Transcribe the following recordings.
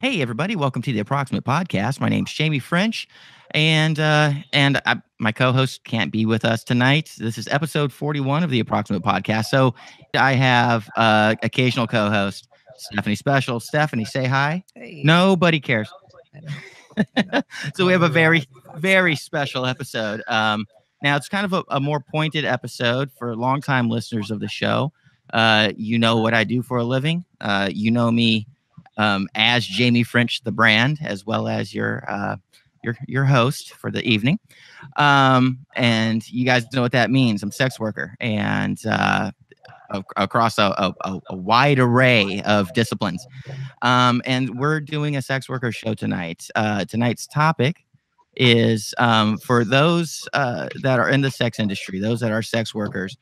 Hey, everybody! Welcome to the Approximate Podcast. My name's Jamie French, and my co-host can't be with us tonight. This is episode 41 of the Approximate Podcast. So I have occasional co-host Stefani Special. Stephanie, say hi. Hey. Nobody cares. I know. So we have a very special episode. Now it's kind of a more pointed episode for longtime listeners of the show. You know what I do for a living. You know me. As Jamie French, the brand, as well as your host for the evening, and you guys know what that means. I'm a sex worker, and across a wide array of disciplines, and we're doing a sex worker show tonight. Tonight's topic is for those that are in the sex industry, those that are sex workers.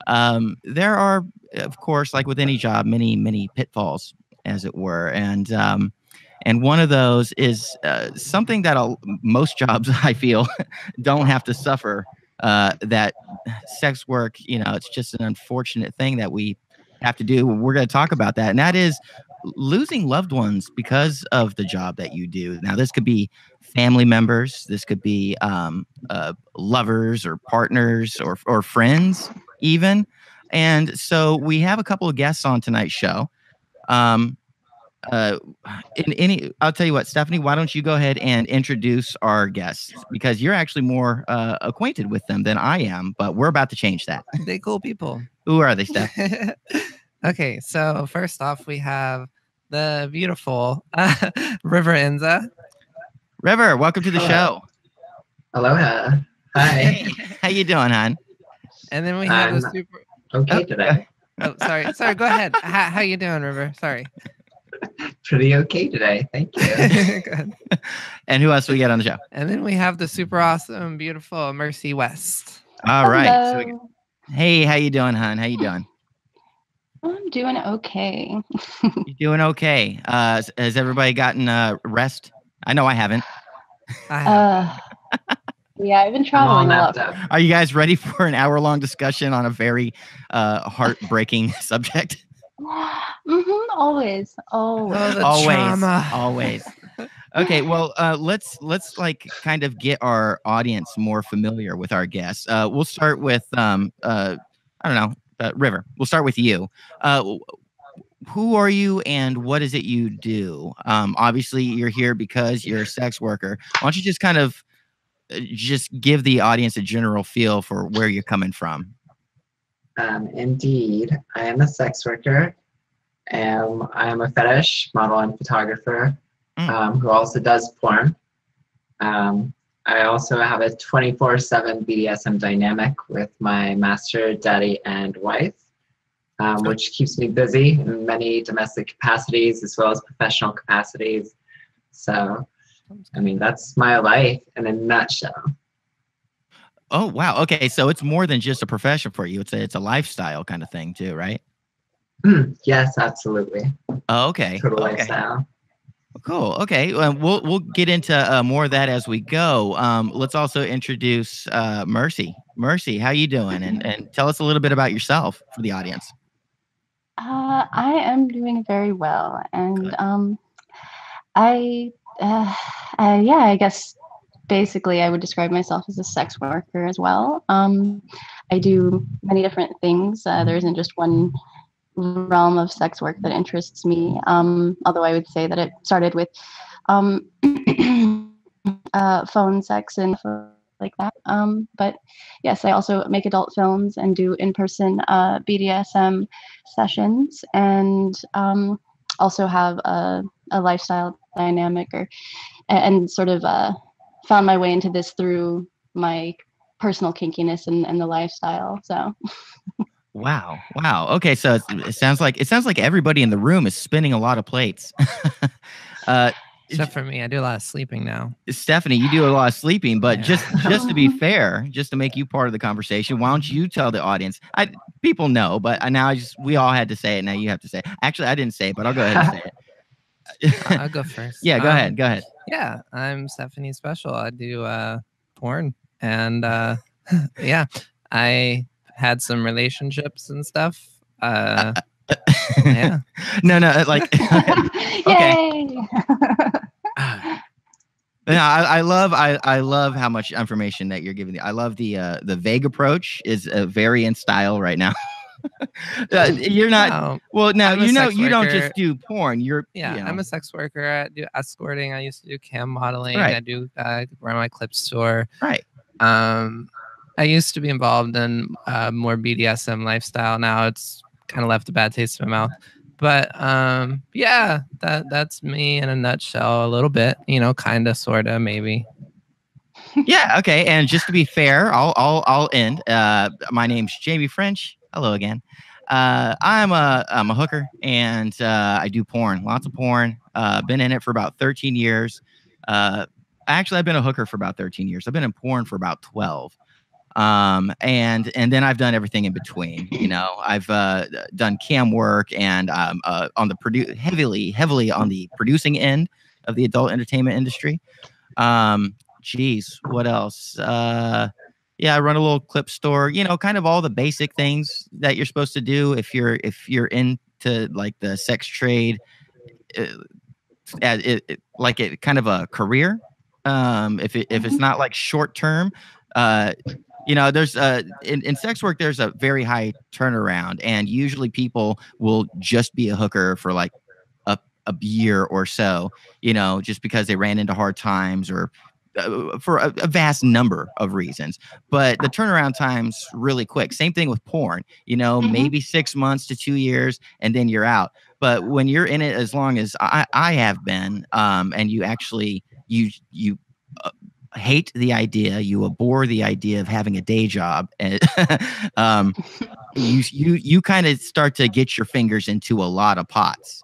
There are, of course, like with any job, many pitfalls, as it were, and one of those is something that most jobs, I feel, don't have to suffer. That sex work, it's just an unfortunate thing that we have to do. We're going to talk about that, and that is losing loved ones because of the job that you do. Now, this could be family members, this could be lovers or partners or friends even. And so we have a couple of guests on tonight's show. I'll tell you what, Stephanie, why don't you go ahead and introduce our guests, because you're actually more acquainted with them than I am, but we're about to change that. They cool people. Who are they, Steph? Okay, so first off, we have the beautiful River Enza. River, welcome to the show. Aloha. Hi. Hey, how you doing, hon? And then we have the super... Okay today. Oh, sorry. Go ahead. How you doing, River? Sorry. Pretty okay today. Thank you. Good. And who else we get on the show? And then we have the super awesome, beautiful Mercy West. All right. Hello. Hey, how you doing, hon? How you doing? I'm doing okay. You doing okay? Has everybody gotten rest? I know I haven't. Yeah, I've been traveling a lot. Are you guys ready for an hour-long discussion on a very heartbreaking subject? Always. Always. Okay, well, let's like kind of get our audience more familiar with our guests. We'll start with I don't know, River. We'll start with you. Who are you and what is it you do? Obviously, you're here because you're a sex worker. Why don't you just kind of just give the audience a general feel for where you're coming from? Indeed, I am a sex worker. I am a fetish model and photographer who also does porn. I also have a 24/7 BDSM dynamic with my master, daddy, and wife, which keeps me busy in many domestic capacities as well as professional capacities. So, I mean, that's my life in a nutshell. Oh, wow. Okay, so it's more than just a profession for you. It's a lifestyle kind of thing too, right? Yes, absolutely. Oh, okay. Total lifestyle. Cool. Okay. We'll get into more of that as we go. Let's also introduce Mercy. Mercy, how you doing? And tell us a little bit about yourself for the audience. I am doing very well, and I guess basically I would describe myself as a sex worker as well. I do many different things. There isn't just one realm of sex work that interests me, although I would say that it started with phone sex and like that. But yes, I also make adult films and do in-person BDSM sessions, and also have a lifestyle dynamic and sort of found my way into this through my personal kinkiness and the lifestyle. So Wow. Okay, so it sounds like everybody in the room is spinning a lot of plates. Except for me, I do a lot of sleeping now. Stephanie, you do a lot of sleeping, but just to be fair, just to make you part of the conversation, why don't you tell the audience? People know, but now we all had to say it. Now you have to say it. Actually, I didn't say it, but I'll go ahead and say it. I'll go first. Yeah, go ahead. Yeah, I'm Stefani Special. I do porn, and I had some relationships and stuff. Yeah. No, like okay. Yay! No, I love how much information that you're giving. I love the vague approach is very in style right now. You're not No, well. Now I'm a you know sex you don't worker. just do porn. You're Yeah, you know, I'm a sex worker. I do escorting. I used to do cam modeling. Right. I do run my clip store. right. I used to be involved in more BDSM lifestyle. Now it's kind of left a bad taste in my mouth. But yeah, that's me in a nutshell, a little bit. Kind of, sort of, maybe. Yeah. Okay. And just to be fair, I'll end. My name's Jamie French. Hello again. I'm a hooker and I do porn, lots of porn. Been in it for about 13 years. Actually, I've been a hooker for about 13 years. I've been in porn for about 12. And then I've done everything in between. I've done cam work and on the heavily on the producing end of the adult entertainment industry. Geez, what else? Yeah, I run a little clip store. Kind of all the basic things that you're supposed to do if you're into like the sex trade, like it kind of a career. If it's not like short term, there's in sex work there's a very high turnaround, and usually people will just be a hooker for like a year or so, just because they ran into hard times or for a vast number of reasons. But the turnaround time's really quick. Same thing with porn, maybe 6 months to 2 years, and then you're out. But when you're in it as long as I have been, and you actually, you hate the idea, you abhor the idea of having a day job, and you kind of start to get your fingers into a lot of pots.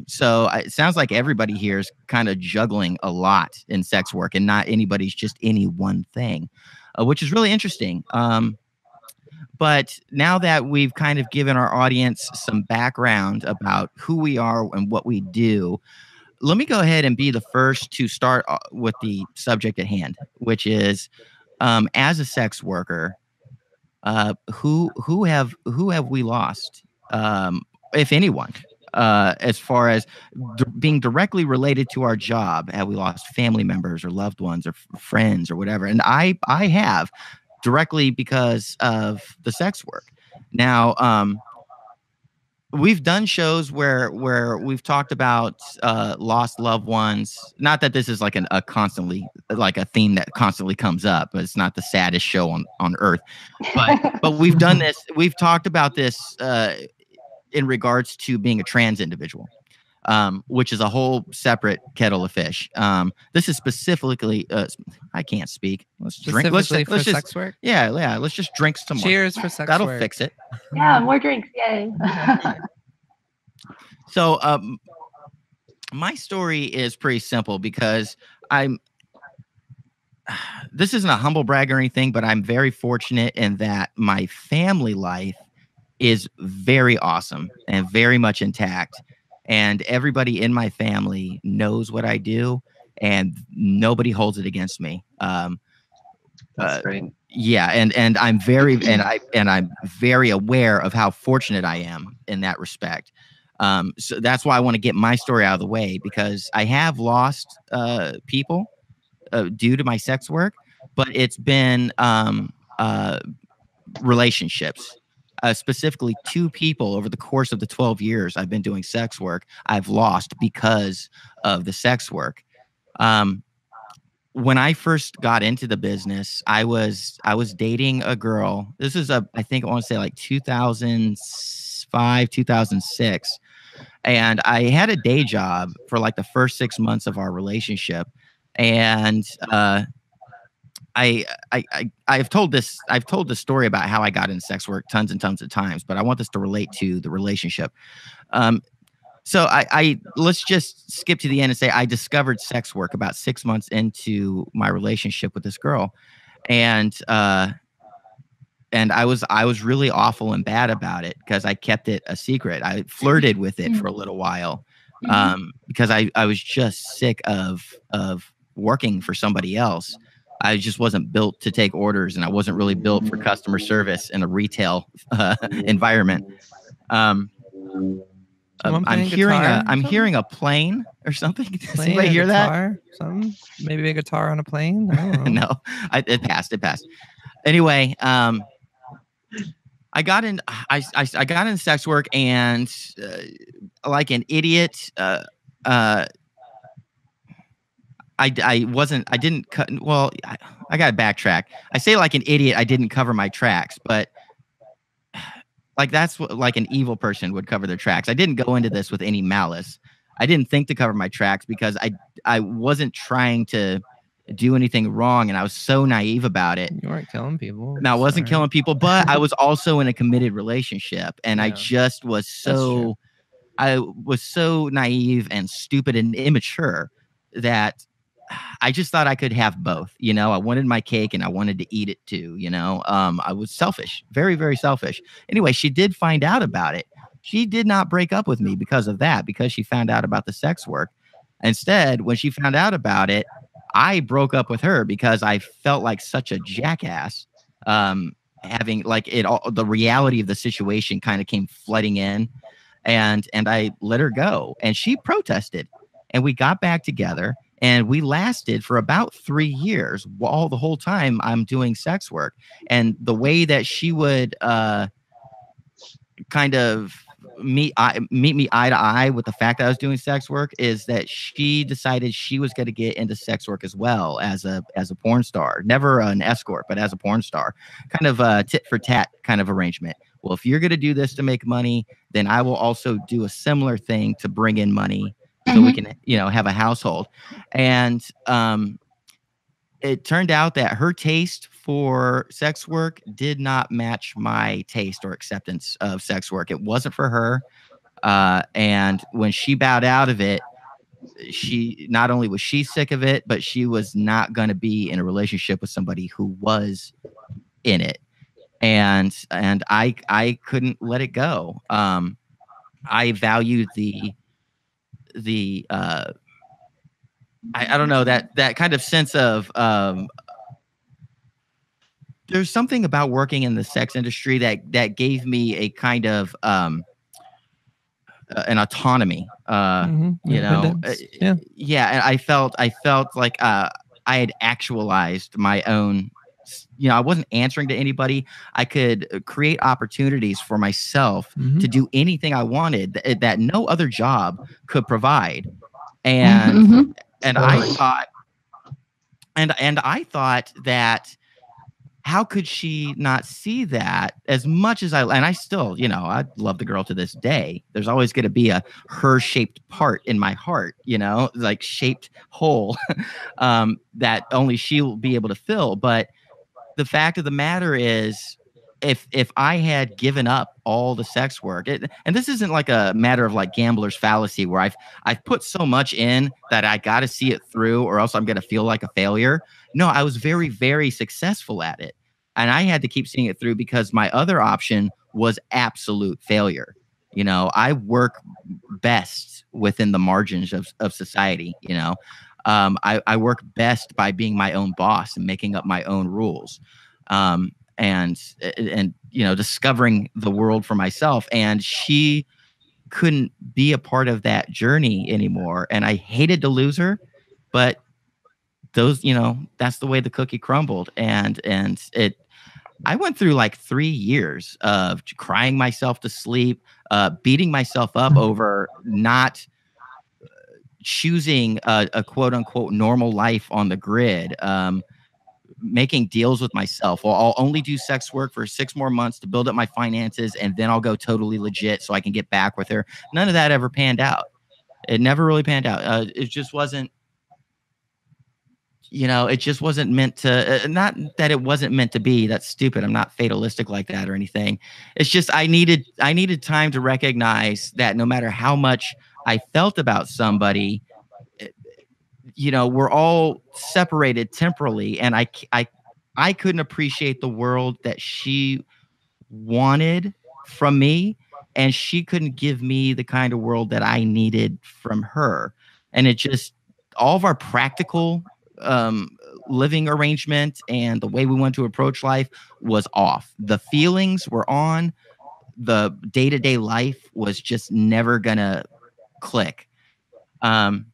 So it sounds like everybody here is kind of juggling a lot in sex work, and not anybody's just any one thing, which is really interesting. But now that we've kind of given our audience some background about who we are and what we do, let me go ahead and be the first to start with the subject at hand, which is, as a sex worker, who have we lost, if anyone? As far as being directly related to our job, have we lost family members or loved ones or friends or whatever? And I have, directly because of the sex work. Now, we've done shows where we've talked about lost loved ones. Not that this is like a constantly, like a theme that constantly comes up, but it's not the saddest show on earth. But we've done this. We've talked about this in regards to being a trans individual, which is a whole separate kettle of fish. This is specifically, I can't speak. Let's drink. Let's just sex work. Yeah. Let's just drink some more. Cheers for sex That'll work. fix it. Yeah, more drinks, yay. So, my story is pretty simple because this isn't a humble brag or anything, but I'm very fortunate in that my family life is very awesome and very much intact. And everybody in my family knows what I do, and nobody holds it against me. That's great. Yeah, and I'm very I'm very aware of how fortunate I am in that respect. So that's why I want to get my story out of the way, because I have lost people due to my sex work, but it's been relationships. Specifically 2 people over the course of the 12 years I've been doing sex work, I've lost because of the sex work. When I first got into the business, I was dating a girl. This is I think I want to say like 2005, 2006. And I had a day job for like the first 6 months of our relationship. And I've told this story about how I got into sex work tons and tons of times, but I want this to relate to the relationship. So I let's just skip to the end and say I discovered sex work about 6 months into my relationship with this girl, and I was really awful and bad about it because I kept it a secret. I flirted with it for a little while, because I was just sick of working for somebody else. I just wasn't built to take orders, and I wasn't really built for customer service in a retail environment. Someone I'm playing hearing guitar a or I'm something? hearing a plane or something. Does Playing anybody a hear that? guitar? Something? Maybe a guitar on a plane? I don't know. No, it passed. It passed. Anyway, I got in. I got into sex work, and like an idiot, I wasn't. I didn't cut. Well, I got to backtrack. I say like an idiot. I didn't cover my tracks, but like that's what like an evil person would cover their tracks. I didn't go into this with any malice. I didn't think to cover my tracks because I wasn't trying to do anything wrong, and I was so naive about it. You weren't killing people. Now, I wasn't Sorry. killing people, but I was also in a committed relationship, and I Yeah. just was true. I was so naive and stupid and immature that I just thought I could have both. You know, I wanted my cake and I wanted to eat it too. You know, I was selfish, very, very selfish. Anyway, she did find out about it. She did not break up with me because of that, because she found out about the sex work. Instead, when she found out about it, I broke up with her because I felt like such a jackass. Having like it all, the reality of the situation kind of came flooding in, and I let her go, and she protested, and we got back together, and we lasted for about 3 years, all the whole time I'm doing sex work. And the way that she would kind of meet me eye to eye with the fact that I was doing sex work is that she decided she was going to get into sex work as well as a porn star, never an escort, but as a porn star, kind of a tit for tat kind of arrangement. Well, if you're going to do this to make money, then I will also do a similar thing to bring in money so we can, you know, have a household. And it turned out that her taste for sex work did not match my taste or acceptance of sex work. It wasn't for her. And when she bowed out of it, she not only was she sick of it, but she was not going to be in a relationship with somebody who was in it. And I couldn't let it go. I valued the I don't know, that kind of sense of there's something about working in the sex industry that gave me a kind of an autonomy. You know, yeah. And I felt like I had actualized my own. You know, I wasn't answering to anybody. I could create opportunities for myself to do anything I wanted that no other job could provide. And and I thought, and I thought that how could she not see that as much as and I still, you know, I love the girl to this day. There's always going to be a her shaped part in my heart, you know, like shaped hole that only she will be able to fill. But the fact of the matter is, if I had given up all the sex work, and this isn't like a matter of like gambler's fallacy where I've put so much in that I got to see it through or else I'm going to feel like a failure. No, I was very, very successful at it. And I had to keep seeing it through because my other option was absolute failure. You know, I work best within the margins of society. You know, I work best by being my own boss and making up my own rules. And you know, discovering the world for myself. And she couldn't be a part of that journey anymore. And I hated to lose her, but those, you know, that's the way the cookie crumbled. And I went through like 3 years of crying myself to sleep, beating myself up over not choosing a quote unquote normal life on the grid. Making deals with myself. Well, I'll only do sex work for 6 more months to build up my finances, and then I'll go totally legit so I can get back with her. None of that ever panned out. It never really panned out. It just wasn't, you know, it just wasn't meant to, not that it wasn't meant to be. That's stupid. I'm not fatalistic like that or anything. It's just I needed time to recognize that no matter how much I felt about somebody, you know, we're all separated temporally, and I couldn't appreciate the world that she wanted from me, and she couldn't give me the kind of world that I needed from her. And it just, all of our practical living arrangement and the way we wanted to approach life was off. The feelings were on, the day-to-day life was just never gonna click. And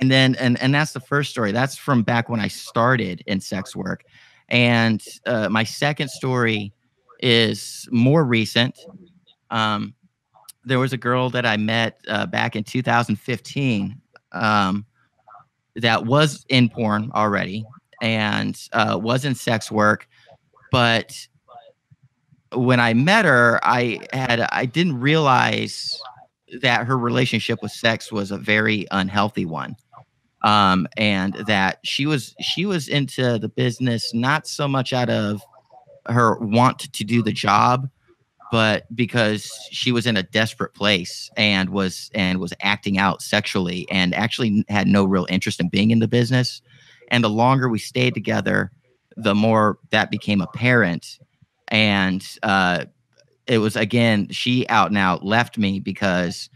that's the first story. That's from back when I started in sex work. And my second story is more recent. There was a girl that I met back in 2015 that was in porn already and was in sex work. But when I met her, I didn't realize that her relationship with sex was a very unhealthy one. And that she was into the business not so much out of her want to do the job, but because she was in a desperate place and was acting out sexually and actually had no real interest in being in the business. And the longer we stayed together, the more that became apparent. And it was, again, she out and out left me because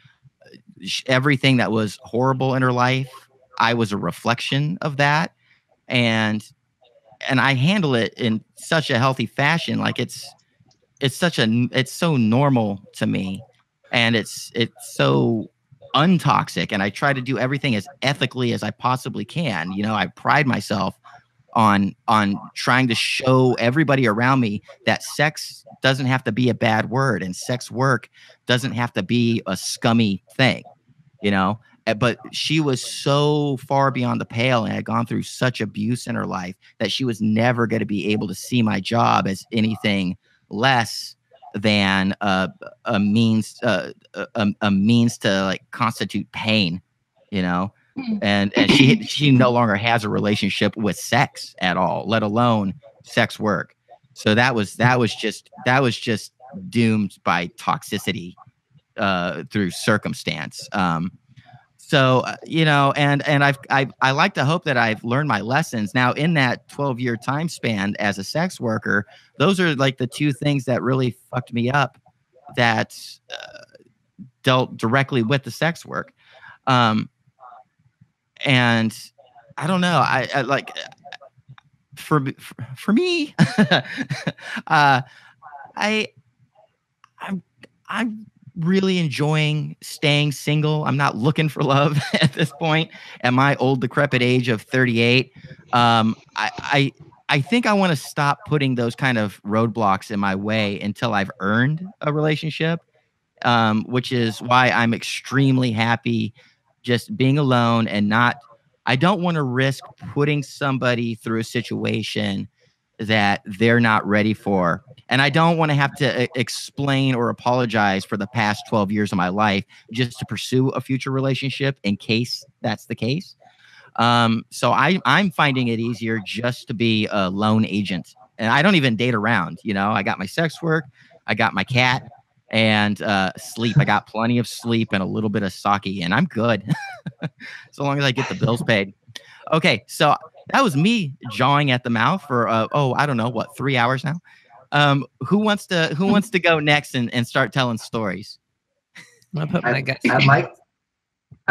everything that was horrible in her life, I was a reflection of that. And I handle it in such a healthy fashion. Like it's so normal to me, and it's so untoxic, and I try to do everything as ethically as I possibly can. You know, I pride myself on trying to show everybody around me that sex doesn't have to be a bad word, and sex work doesn't have to be a scummy thing, you know. But she was so far beyond the pale and had gone through such abuse in her life that she was never going to be able to see my job as anything less than a means to like constitute pain, you know. And she no longer has a relationship with sex at all, let alone sex work. So that was just doomed by toxicity through circumstance. So you know, and I like to hope that I've learned my lessons now in that 12-year time span as a sex worker. Those are like the two things that really fucked me up, that dealt directly with the sex work. And I don't know. I like for me, I'm really enjoying staying single. I'm not looking for love at this point at my old decrepit age of 38. I think I want to stop putting those kind of roadblocks in my way until I've earned a relationship, which is why I'm extremely happy just being alone and I don't want to risk putting somebody through a situation that they're not ready for. And I don't want to have to explain or apologize for the past 12 years of my life just to pursue a future relationship in case that's the case. So I'm finding it easier just to be a lone agent. And I don't even date around. You know, I got my sex work, I got my cat, and sleep. I got plenty of sleep and a little bit of sake, and I'm good. So long as I get the bills paid. Okay, so that was me jawing at the mouth for I don't know what, 3 hours now. Who wants to go next and start telling stories? I'd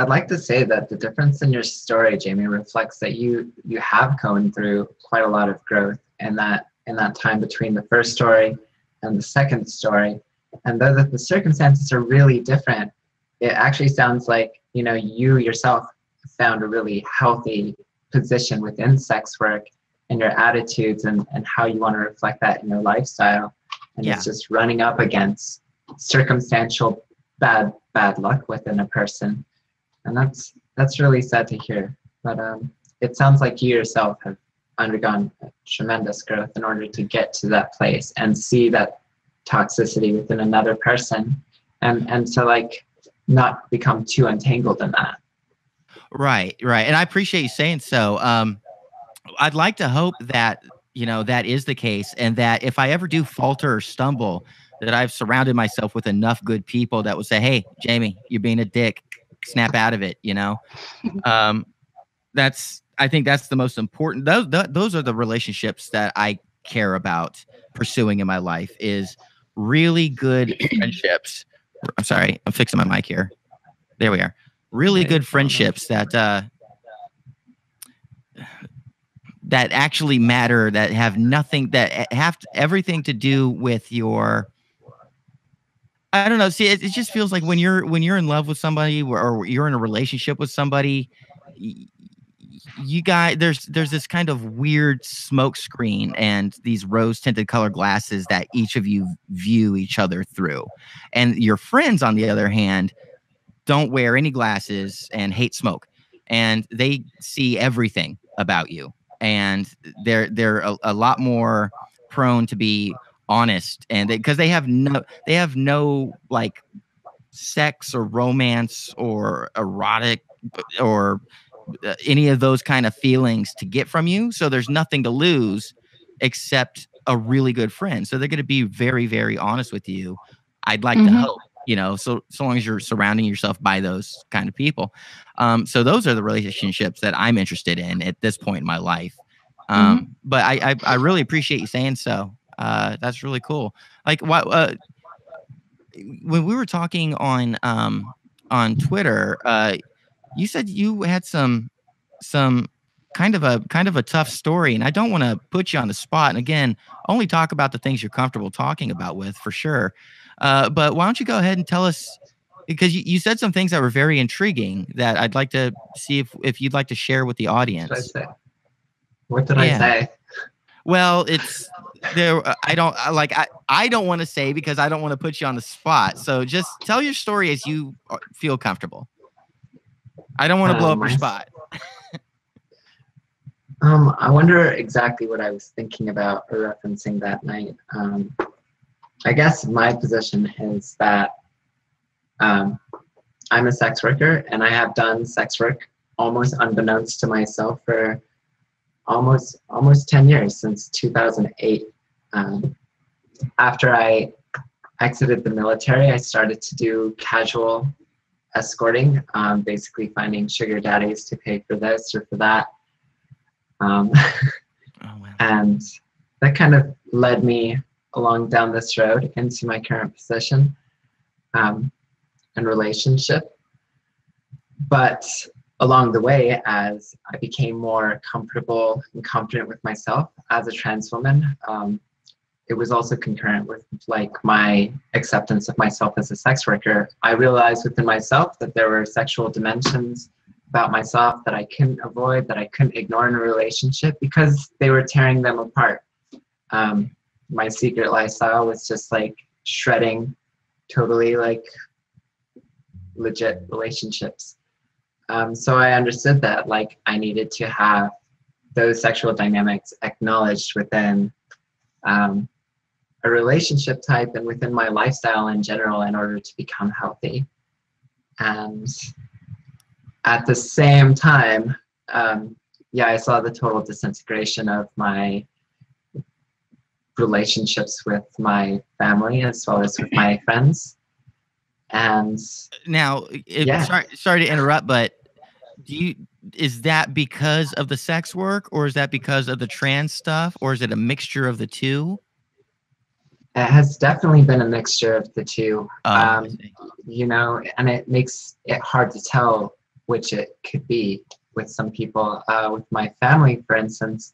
like to say that the difference in your story, Jamie, reflects that you have gone through quite a lot of growth in that time between the first story and the second story. And though the circumstances are really different, it actually sounds like, you know, you yourself found a really healthy position within sex work and your attitudes and how you want to reflect that in your lifestyle. And It's just running up against circumstantial bad luck within a person. And that's really sad to hear. But it sounds like you yourself have undergone tremendous growth in order to get to that place and see that toxicity within another person and to like not become too entangled in that. Right. And I appreciate you saying so. I'd like to hope that, you know, that is the case, and that if I ever do falter or stumble, that I've surrounded myself with enough good people that will say, "Hey, Jamie, you're being a dick. Snap out of it." You know, I think that's the most important. Those are the relationships that I care about pursuing in my life, is really good friendships. I'm sorry, I'm fixing my mic here. There we are. Really good friendships that actually matter, that have nothing, that have everything to do with your I don't know. See, it just feels like when you're in love with somebody or you're in a relationship with somebody, you guys, there's this kind of weird smoke screen and these rose tinted color glasses that each of you view each other through, and your friends, on the other hand, don't wear any glasses and hate smoke, and they see everything about you, and they're a lot more prone to be honest, and because they have no like sex or romance or erotic or any of those kind of feelings to get from you, so there's nothing to lose except a really good friend, so they're going to be very, very honest with you. I'd like to hope, so long as you're surrounding yourself by those kind of people. So those are the relationships that I'm interested in at this point in my life. But I really appreciate you saying so. That's really cool. Like what when we were talking on Twitter, you said you had some kind of a tough story, and I don't want to put you on the spot. And again, only talk about the things you're comfortable talking about with, for sure. But why don't you go ahead and tell us, because you said some things that were very intriguing that I'd like to see if you'd like to share with the audience. What did I say? Well, it's there. I don't want to say, because I don't want to put you on the spot. So just tell your story as you feel comfortable. I don't want to blow up your spot. I wonder exactly what I was thinking about or referencing that night. I guess my position is that I'm a sex worker, and I have done sex work almost unbeknownst to myself for almost 10 years, since 2008. After I exited the military, I started to do casual escorting, basically finding sugar daddies to pay for this or for that. Wow. And that kind of led me along down this road into my current position and relationship. But along the way, as I became more comfortable and confident with myself as a trans woman, it was also concurrent with like my acceptance of myself as a sex worker. I realized within myself that there were sexual dimensions about myself that I couldn't avoid, that I couldn't ignore in a relationship, because they were tearing them apart. My secret lifestyle was just like shredding totally like legit relationships. So I understood that like I needed to have those sexual dynamics acknowledged within a relationship type and within my lifestyle in general in order to become healthy. And at the same time, I saw the total disintegration of my relationships with my family as well as with my friends. And now, sorry to interrupt, but is that because of the sex work, or is that because of the trans stuff, or is it a mixture of the two? It has definitely been a mixture of the two. And it makes it hard to tell which it could be with some people. With my family, for instance,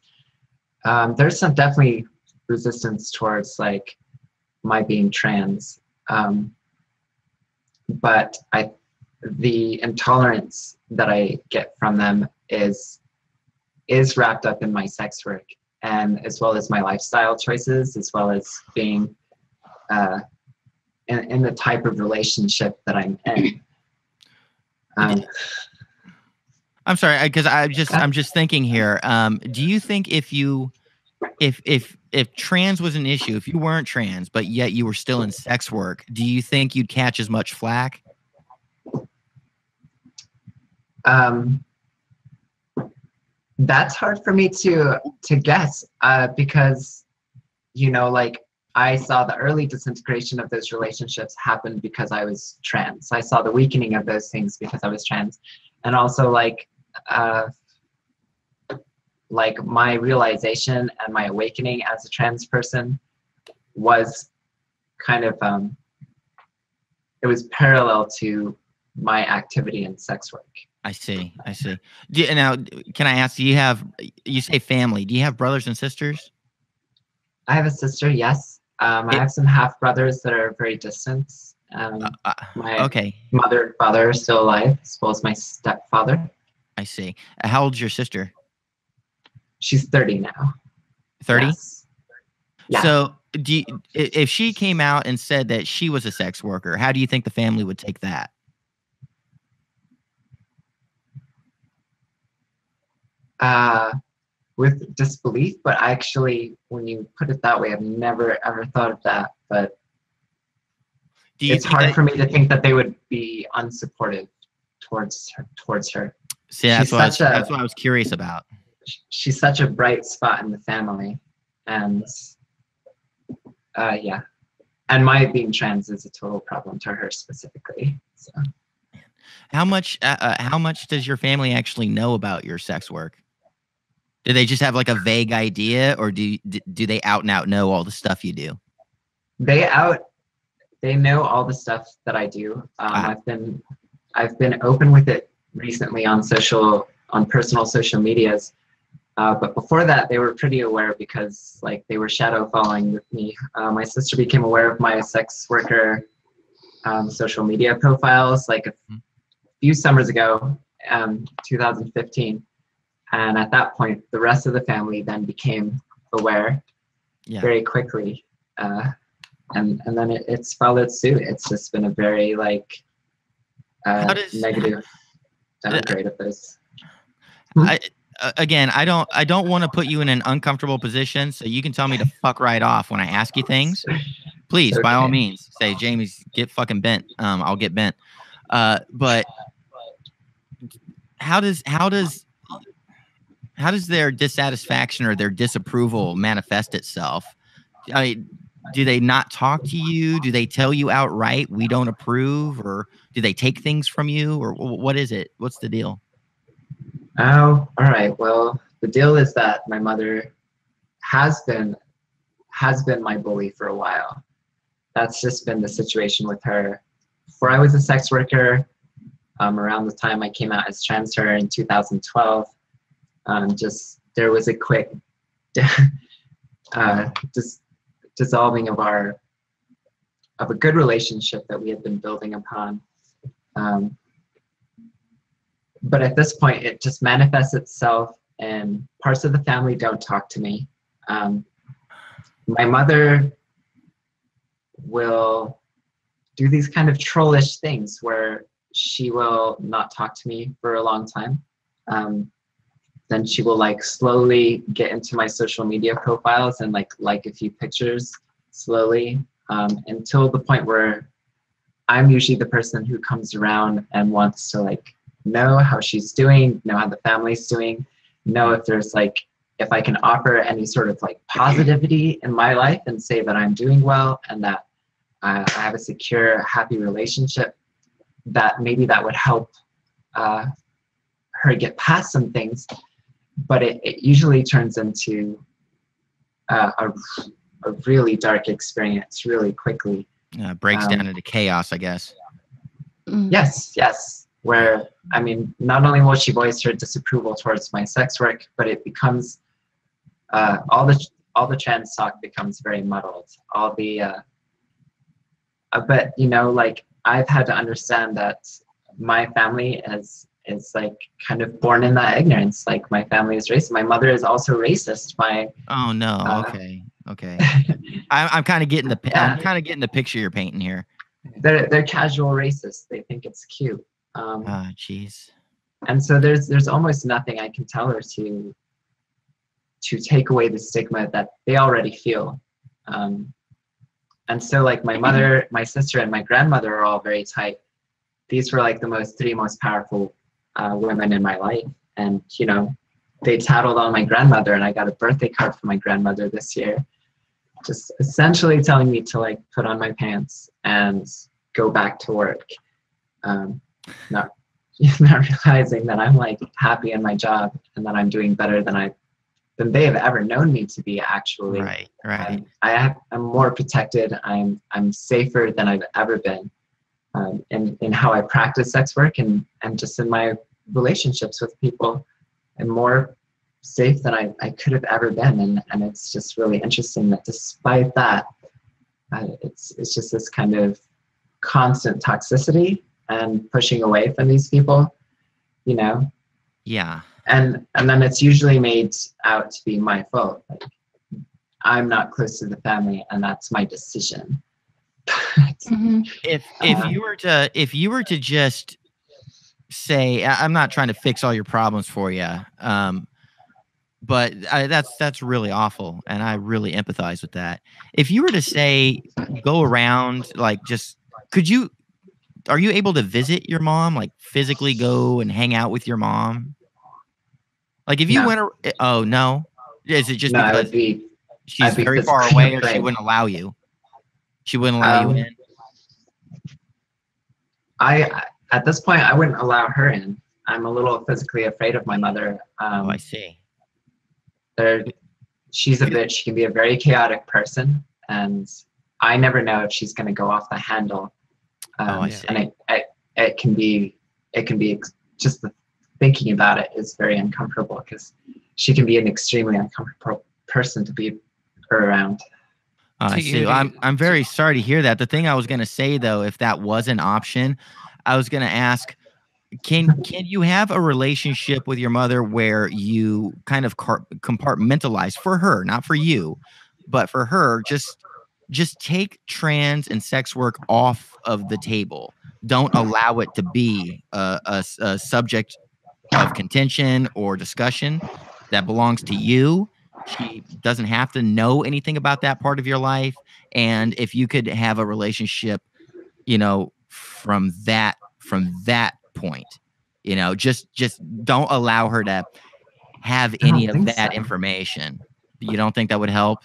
there's some definitely resistance towards like my being trans. But the intolerance that I get from them is wrapped up in my sex work, and as well as my lifestyle choices, as well as being in the type of relationship that I'm in. I'm sorry, because I'm just thinking here. Do you think if trans was an issue, if you weren't trans but yet you were still in sex work, do you think you'd catch as much flack? That's hard for me to guess, because like I saw the early disintegration of those relationships happen because I was trans. I saw the weakening of those things because I was trans, and also like my realization and my awakening as a trans person was kind of it was parallel to my activity in sex work. I see. Now, can I ask, you say family, do you have brothers and sisters? I have a sister, yes. I have some half brothers that are very distant. My Okay, mother and father are still alive, as well as my stepfather. I see. How old's your sister? She's 30 now. 30? Yes. Yeah. So, if she came out and said that she was a sex worker, how do you think the family would take that? With disbelief, but actually, when you put it that way, I've never ever thought of that. But it's hard for me to think that they would be unsupportive towards her. See, that's what I was curious about. She's such a bright spot in the family, and yeah, and my being trans is a total problem to her specifically. So, how much does your family actually know about your sex work? Do they just have like a vague idea, or do they out and out know all the stuff you do? They know all the stuff that I do. I've been open with it recently on personal social medias. But before that, they were pretty aware because like they were shadow following with me. My sister became aware of my sex worker social media profiles like a few summers ago, 2015. And at that point, the rest of the family then became aware very quickly. And then it's followed suit. It's just been a very like negative downgrade of this. Again, I don't want to put you in an uncomfortable position, so you can tell me to fuck right off when I ask you things. Please, Okay. by all means, say, Jamie's get fucking bent. I'll get bent. But how does their dissatisfaction or their disapproval manifest itself? I mean, do they not talk to you? Do they tell you outright, we don't approve? Or do they take things from you? Or what is it? What's the deal? Oh, all right. Well, the deal is that my mother has been my bully for a while. That's just been the situation with her. Before I was a sex worker, around the time I came out as transgender in 2012, there was a quick dissolving of a good relationship that we had been building upon. But at this point, it just manifests itself, and parts of the family don't talk to me. My mother will do these kind of trollish things where she will not talk to me for a long time. Then she will like slowly get into my social media profiles and like a few pictures slowly, until the point where I'm usually the person who comes around and wants to like know how she's doing, know how the family's doing, know if I can offer any sort of like positivity in my life and say that I'm doing well and that I have a secure, happy relationship, that maybe that would help her get past some things. But it usually turns into a really dark experience really quickly. Breaks down into chaos, I guess. Yes. Where, I mean, not only will she voice her disapproval towards my sex work, but it becomes, all the trans talk becomes very muddled. But, you know, like, I've had to understand that my family is like kind of born in that ignorance. Like, my family is racist. My mother is also racist. Oh no. Okay. I'm kind of getting I'm kind of getting the picture you're painting here. They're casual racists. They think it's cute. Jeez. And so there's almost nothing I can tell her to take away the stigma that they already feel. And so like my mother, my sister, and my grandmother are all very tight. These were like the three most powerful women in my life. And, you know, they tattled on my grandmother, and I got a birthday card from my grandmother this year, just essentially telling me to like put on my pants and go back to work. Not realizing that I'm like happy in my job and that I'm doing better than they have ever known me to be, actually. Right. I'm more protected. I'm safer than I've ever been, in how I practice sex work and just in my relationships with people. I'm more safe than I could have ever been, and it's just really interesting that despite that, it's just this kind of constant toxicity and pushing away from these people, you know? Yeah. And then it's usually made out to be my fault. Like, I'm not close to the family, and that's my decision. If you were to just say, I'm not trying to fix all your problems for you, but that's really awful, and I really empathize with that. If you were to say, go around, like, just are you able to visit your mom, like physically go and hang out with your mom? Like if you No. went, oh no, is it just No, because she's I'd be very far physically away, or she afraid. wouldn't allow you? She wouldn't allow you in. At this point, I wouldn't allow her in. I'm a little physically afraid of my mother. Oh, I see. She can be a very chaotic person, and I never know if she's going to go off the handle. I see. And it can be just thinking about it is very uncomfortable, because she can be an extremely uncomfortable person to be around. I see. I'm very sorry to hear that. The thing I was going to say, though, if that was an option, I was going to ask, can you have a relationship with your mother where you kind of compartmentalize, for her, not for you, but for her, just take trans and sex work off of the table. Don't allow it to be a subject of contention or discussion that belongs to you. She doesn't have to know anything about that part of your life. And if you could have a relationship, from that point, just don't allow her to have any of that information. You don't think that would help?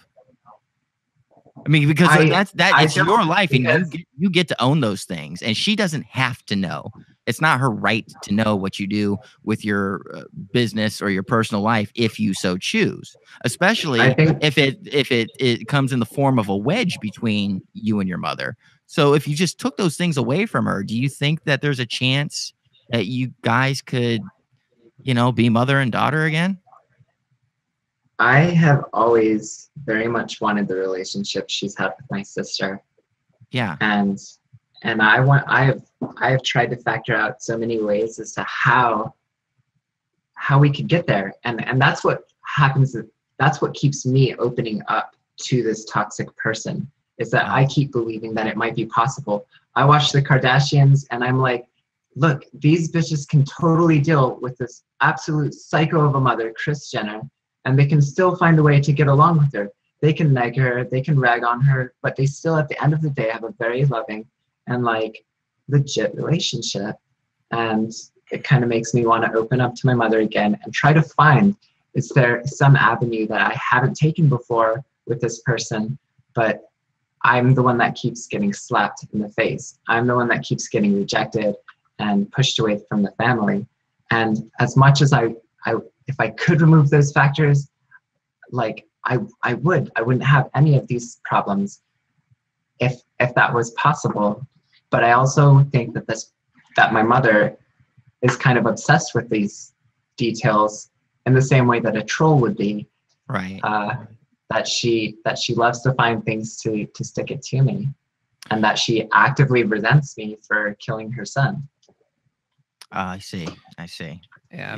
I mean, because it's your life, and you get to own those things, and she doesn't have to know. It's not her right to know what you do with your business or your personal life if you so choose, especially if it comes in the form of a wedge between you and your mother. So if you just took those things away from her, do you think that there's a chance that you guys could, be mother and daughter again? I have always very much wanted the relationship she's had with my sister. Yeah. And I have tried to factor out so many ways as to how we could get there. And that's what happens. That's what keeps me opening up to this toxic person, is that I keep believing that it might be possible. I watch the Kardashians and I'm like, look, these bitches can totally deal with this absolute psycho of a mother, Kris Jenner, and they can still find a way to get along with her. They can nag her, they can rag on her, but they still, at the end of the day, have a very loving and legit relationship. And it kind of makes me want to open up to my mother again and try to find, is there some avenue that I haven't taken before with this person, but I'm the one that keeps getting slapped in the face. I'm the one that keeps getting rejected and pushed away from the family. And as much as if I could remove those factors, I wouldn't have any of these problems if that was possible. But I also think that my mother is kind of obsessed with these details in the same way that a troll would be. Right. That she loves to find things to stick it to me, and that she actively resents me for killing her son. I see. Yeah.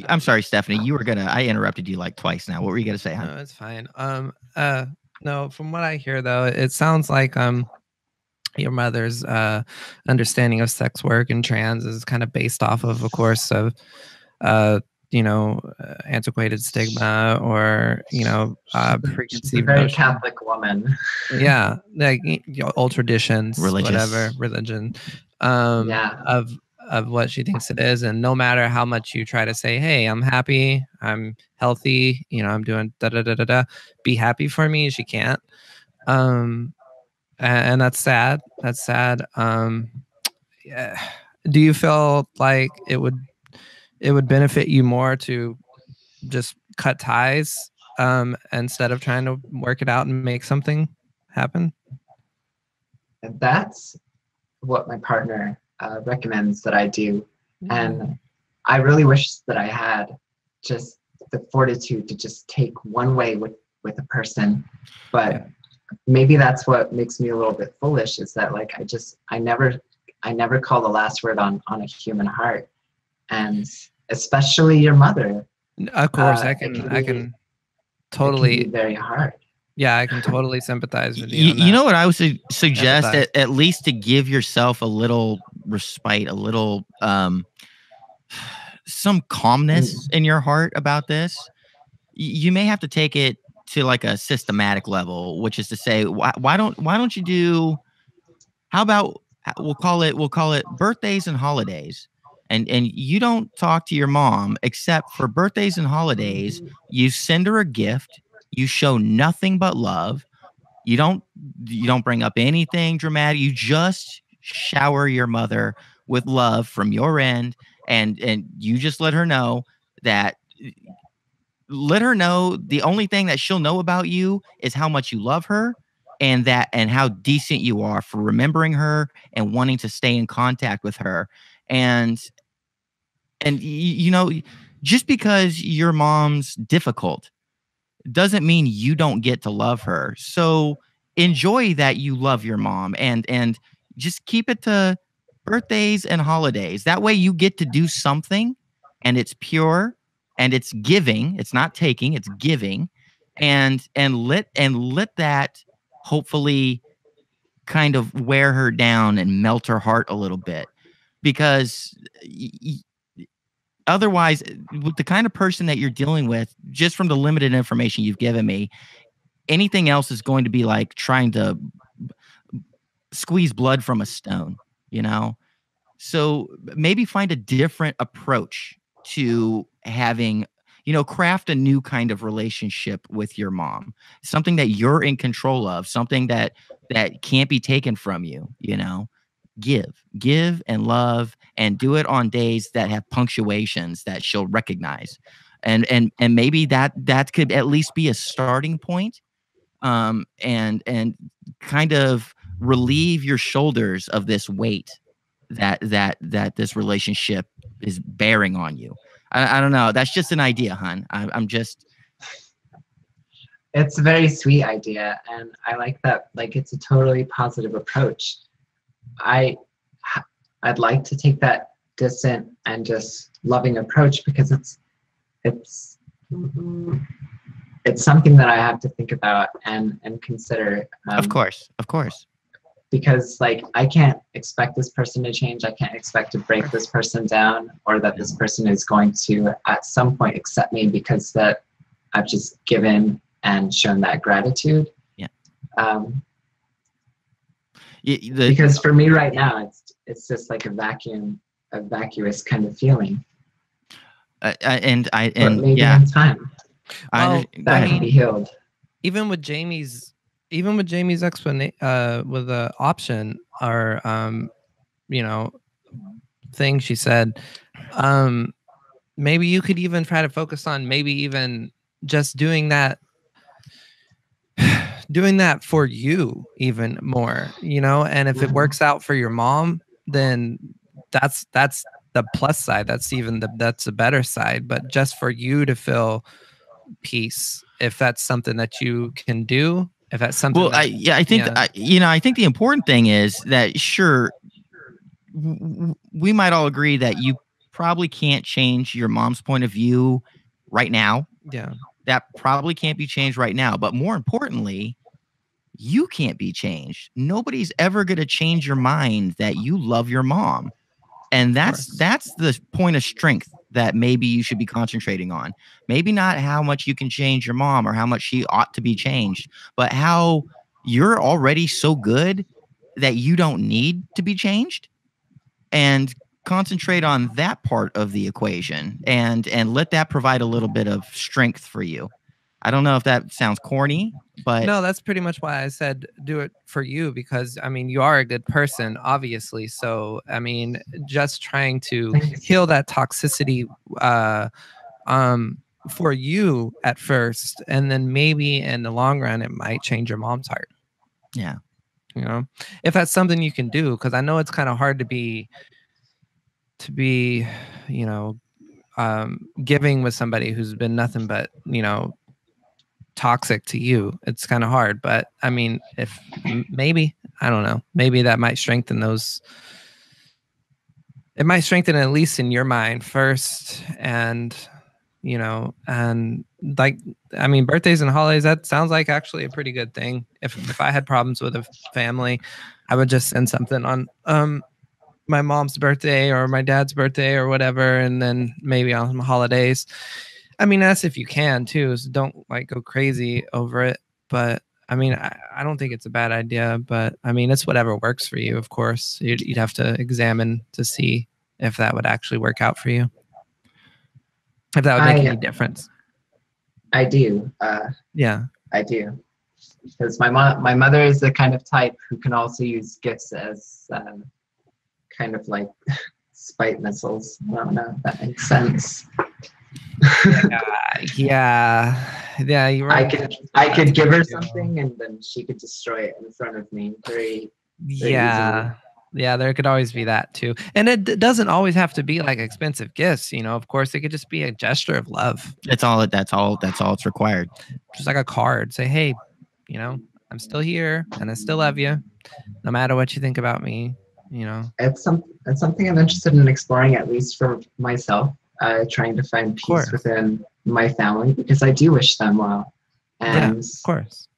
I'm sorry, Stephanie. I interrupted you like twice now. What were you gonna say? No, it's fine. No, from what I hear though, it sounds like your mother's understanding of sex work and trans is kind of based off of course, of antiquated stigma or preconceived. She's a very Catholic woman. Yeah, old traditions, religion. Of what she thinks it is, and no matter how much you try to say, "Hey, I'm happy, I'm healthy, I'm doing da da da da da," be happy for me, she can't. And that's sad. Yeah. Do you feel like it would benefit you more to just cut ties instead of trying to work it out and make something happen? And that's what my partner recommends that I do. Mm-hmm. And I really wish that I had just the fortitude to just take one way with a person. But maybe that's what makes me a little bit foolish, is that like I never call the last word on a human heart, and especially your mother. Of course, I It can can I be- can It can totally be very hard. yeah, I can totally sympathize with you on You that. know what I would suggest, Empathize. at least to give yourself a little respite, a little some calmness in your heart about this. You may have to take it to like a systematic level, which is to say, why don't you do? How about we'll call it birthdays and holidays, and you don't talk to your mom except for birthdays and holidays. You send her a gift. You show nothing but love. You don't bring up anything dramatic. You just shower your mother with love from your end, and you just let her know that the only thing that she'll know about you is how much you love her, and how decent you are for remembering her and wanting to stay in contact with her. And you know, just because your mom's difficult doesn't mean you don't get to love her. So enjoy that you love your mom, and just keep it to birthdays and holidays. That way you get to do something, and it's pure, and it's giving. It's not taking, it's giving. And let that hopefully kind of wear her down and melt her heart a little bit, because otherwise, with the kind of person that you're dealing with, just from the limited information you've given me, anything else is going to be like trying to squeeze blood from a stone, you know? So maybe find a different approach to having, craft a new kind of relationship with your mom, something that you're in control of, something that can't be taken from you, give and love, and do it on days that have punctuations that she'll recognize. And maybe that could at least be a starting point, and kind of relieve your shoulders of this weight that this relationship is bearing on you. I don't know. That's just an idea, hon. I'm just. It's a very sweet idea, and I like that. Like, it's a totally positive approach. I'd like to take that distant and just loving approach, because it's something that I have to think about and consider. Of course. Because like, I can't expect this person to change. I can't expect to break this person down, or that this person is going to at some point accept me because that I've just given and shown that gratitude. Yeah. Because for me right now, it's just like a vacuous kind of feeling. But maybe yeah, in time, Well, that can be healed. Even with Jamie's explanation, with the option or thing she said, maybe you could even try to focus on maybe even just doing that for you even more, and if it works out for your mom, then that's the plus side. That's a better side. But just for you to feel peace, if that's something that you can do, if that's something I think the important thing is that, sure, we might all agree that you probably can't change your mom's point of view right now. Yeah. That probably can't be changed right now. But more importantly, you can't be changed. Nobody's ever going to change your mind that you love your mom. And that's the point of strength that maybe you should be concentrating on. Maybe not how much you can change your mom or how much she ought to be changed, but how you're already so good that you don't need to be changed. And concentrate on that part of the equation, and let that provide a little bit of strength for you. I don't know if that sounds corny, but no, that's pretty much why I said do it for you, because I mean, you are a good person, obviously. So I mean, just trying to heal that toxicity for you at first, and then maybe in the long run it might change your mom's heart. Yeah. If that's something you can do, because I know it's kind of hard to be giving with somebody who's been nothing but toxic to you, it's kind of hard. But I mean, if maybe, I don't know, maybe that might strengthen those. It might strengthen at least in your mind first, and and like, I mean, birthdays and holidays, that sounds like actually a pretty good thing. If I had problems with a family, I would just send something on my mom's birthday or my dad's birthday or whatever, and then maybe on some holidays. I mean, that's if you can too, so don't like go crazy over it. But I mean, I don't think it's a bad idea, but I mean, it's whatever works for you. Of course, you'd have to examine to see if that would actually work out for you. If that would make any difference. I do. Yeah. I do. Because my mother is the kind of type who can also use gifts as kind of like spite missiles. I don't know if that makes sense. Yeah, you're right. I could give her something and then she could destroy it in front of me very easily. Yeah, there could always be that too. And it doesn't always have to be like expensive gifts, of course it could just be a gesture of love. That's all it's required. Just like a card. Say, hey, I'm still here and I still love you, no matter what you think about me, It's something I'm interested in exploring, at least for myself, trying to find peace within my family, because I do wish them well. And of course.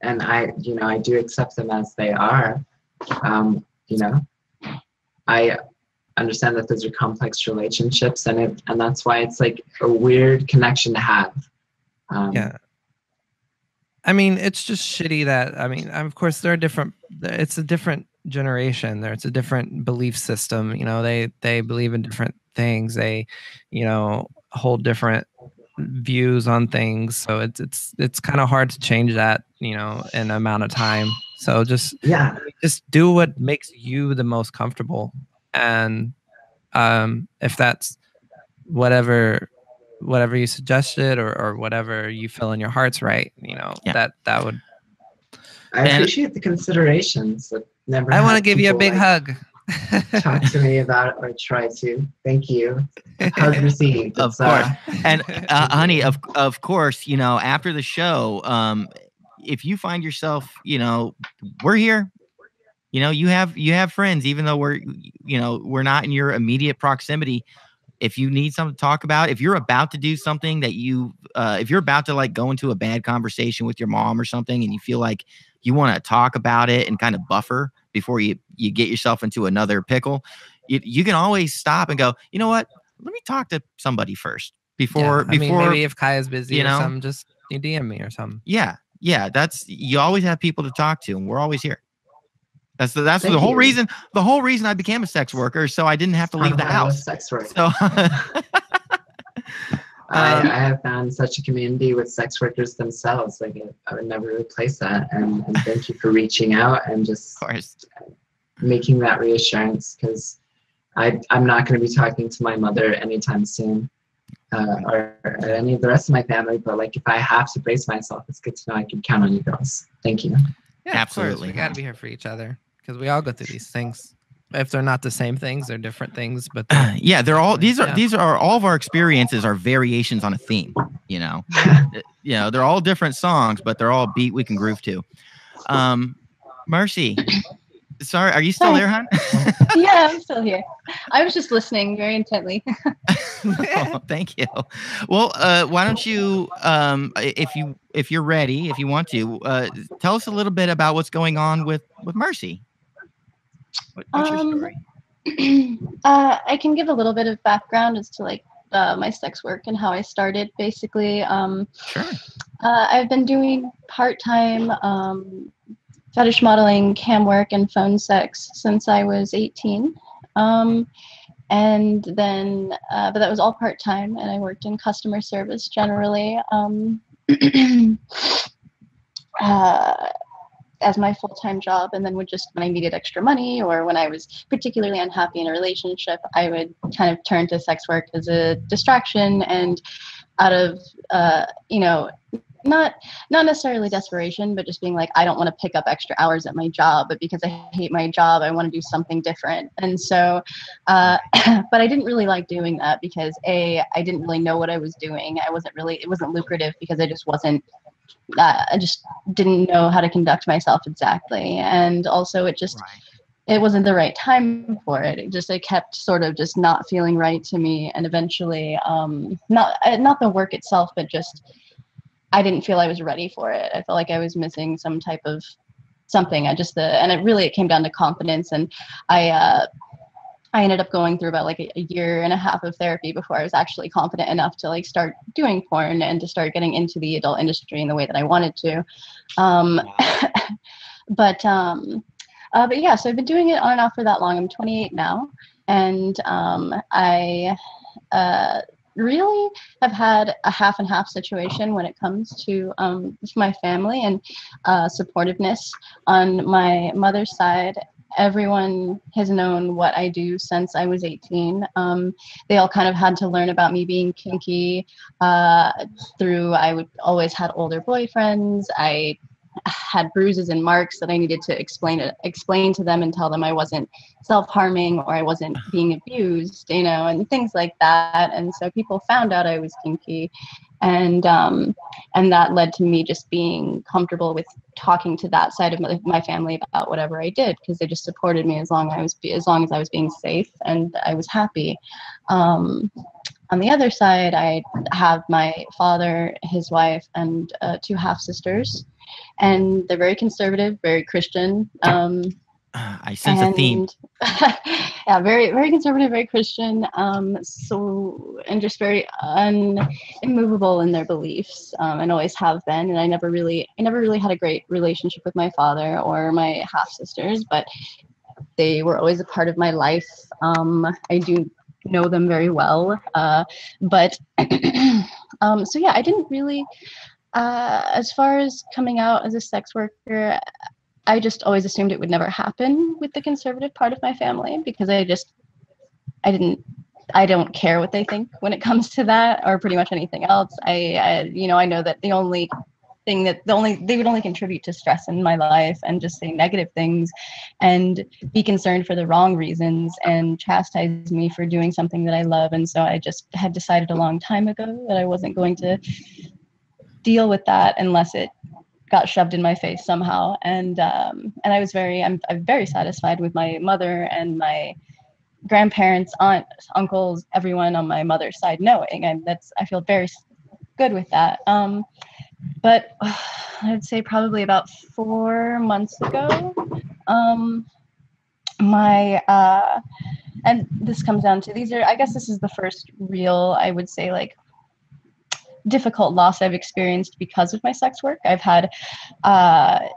And I do accept them as they are. I understand that those are complex relationships, and that's why it's like a weird connection to have. Yeah. I mean, it's just shitty that, of course it's a different generation there. It's a different belief system. They believe in different things. They, hold different views on things. So it's kind of hard to change that, in an amount of time. So just do what makes you the most comfortable. And if that's whatever you suggested or whatever you feel in your heart's right, that would. I appreciate the considerations. I want to give you a big hug. Talk to me about it or try to. Thank you. Hug received. Of course. And honey, of course, after the show, if you find yourself, we're here. You have friends, even though we're not in your immediate proximity. If you need something to talk about, if you're about to do something that if you're about to like go into a bad conversation with your mom or something, and you feel like you want to talk about it and kind of buffer before you get yourself into another pickle, you can always stop and go, you know what? Let me talk to somebody first before maybe if Kaya's busy or something, just you DM me or something. Yeah. You always have people to talk to, and we're always here. That's the whole reason. The whole reason I became a sex worker, so I didn't have to leave the house. Sex work. So I have found such a community with sex workers themselves. Like I would never replace that. And thank you for reaching out and just making that reassurance, because I'm not going to be talking to my mother anytime soon, or any of the rest of my family. But like if I have to brace myself, it's good to know I can count on you girls. Thank you. Yeah, absolutely. We got to be here for each other, because we all go through these things. If they're not the same things, they're different things. But they're all these are all of our experiences are variations on a theme. They're all different songs, but they're all beat we can groove to. Mercy, sorry, are you still there, hon? Yeah, I'm still here. I was just listening very intently. Oh, thank you. Well, why don't you, if you're ready, if you want to, tell us a little bit about what's going on with Mercy. What's your story? I can give a little bit of background as to like my sex work and how I started. Basically, sure. I've been doing part-time fetish modeling, cam work, and phone sex since I was 18. And then, but that was all part-time, and I worked in customer service generally as my full-time job, and then would just, when I needed extra money or when I was particularly unhappy in a relationship, I would kind of turn to sex work as a distraction, and out of, not necessarily desperation, but just being like, I don't want to pick up extra hours at my job, but because I hate my job, I want to do something different. And so, but I didn't really like doing that because I didn't really know what I was doing. It wasn't lucrative because I just wasn't I just didn't know how to conduct myself exactly. And also it wasn't the right time for it. It kept sort of just not feeling right to me. And eventually, not the work itself, but just, I didn't feel I was ready for it. I felt like I was missing some type of something. And it came down to confidence. And I ended up going through about like a year and a half of therapy before I was actually confident enough to like start doing porn and to start getting into the adult industry in the way that I wanted to. But yeah, so I've been doing it on and off for that long. I'm 28 now, and I really have had a half and half situation when it comes to my family and supportiveness. On my mother's side, everyone has known what I do since I was 18. They all kind of had to learn about me being kinky through, I would always had older boyfriends. I had bruises and marks that I needed to explain to them and tell them I wasn't self-harming or I wasn't being abused, and things like that. And so people found out I was kinky, and that led to me just being comfortable with talking to that side of my family about whatever I did, because they just supported me as long as I was being safe and I was happy. On the other side, I have my father, his wife, and 2 half sisters, and they're very conservative, very Christian. I sense a theme. Yeah, very, very conservative, very Christian. And just very immovable in their beliefs, and always have been. And I never really had a great relationship with my father or my half sisters, but they were always a part of my life. I do know them very well, but so yeah, I didn't really. As far as coming out as a sex worker, I just always assumed it would never happen with the conservative part of my family, because I don't care what they think when it comes to that, or pretty much anything else. I know that they would only contribute to stress in my life and just say negative things and be concerned for the wrong reasons and chastise me for doing something that I love. And so I just had decided a long time ago that I wasn't going to deal with that unless it got shoved in my face somehow. And I'm very satisfied with my mother and my grandparents, aunts, uncles, everyone on my mother's side knowing, and I feel very good with that. But I'd say probably about 4 months ago, and this comes down to I guess this is the first real, I would say, like, difficult loss I've experienced because of my sex work. I've had, I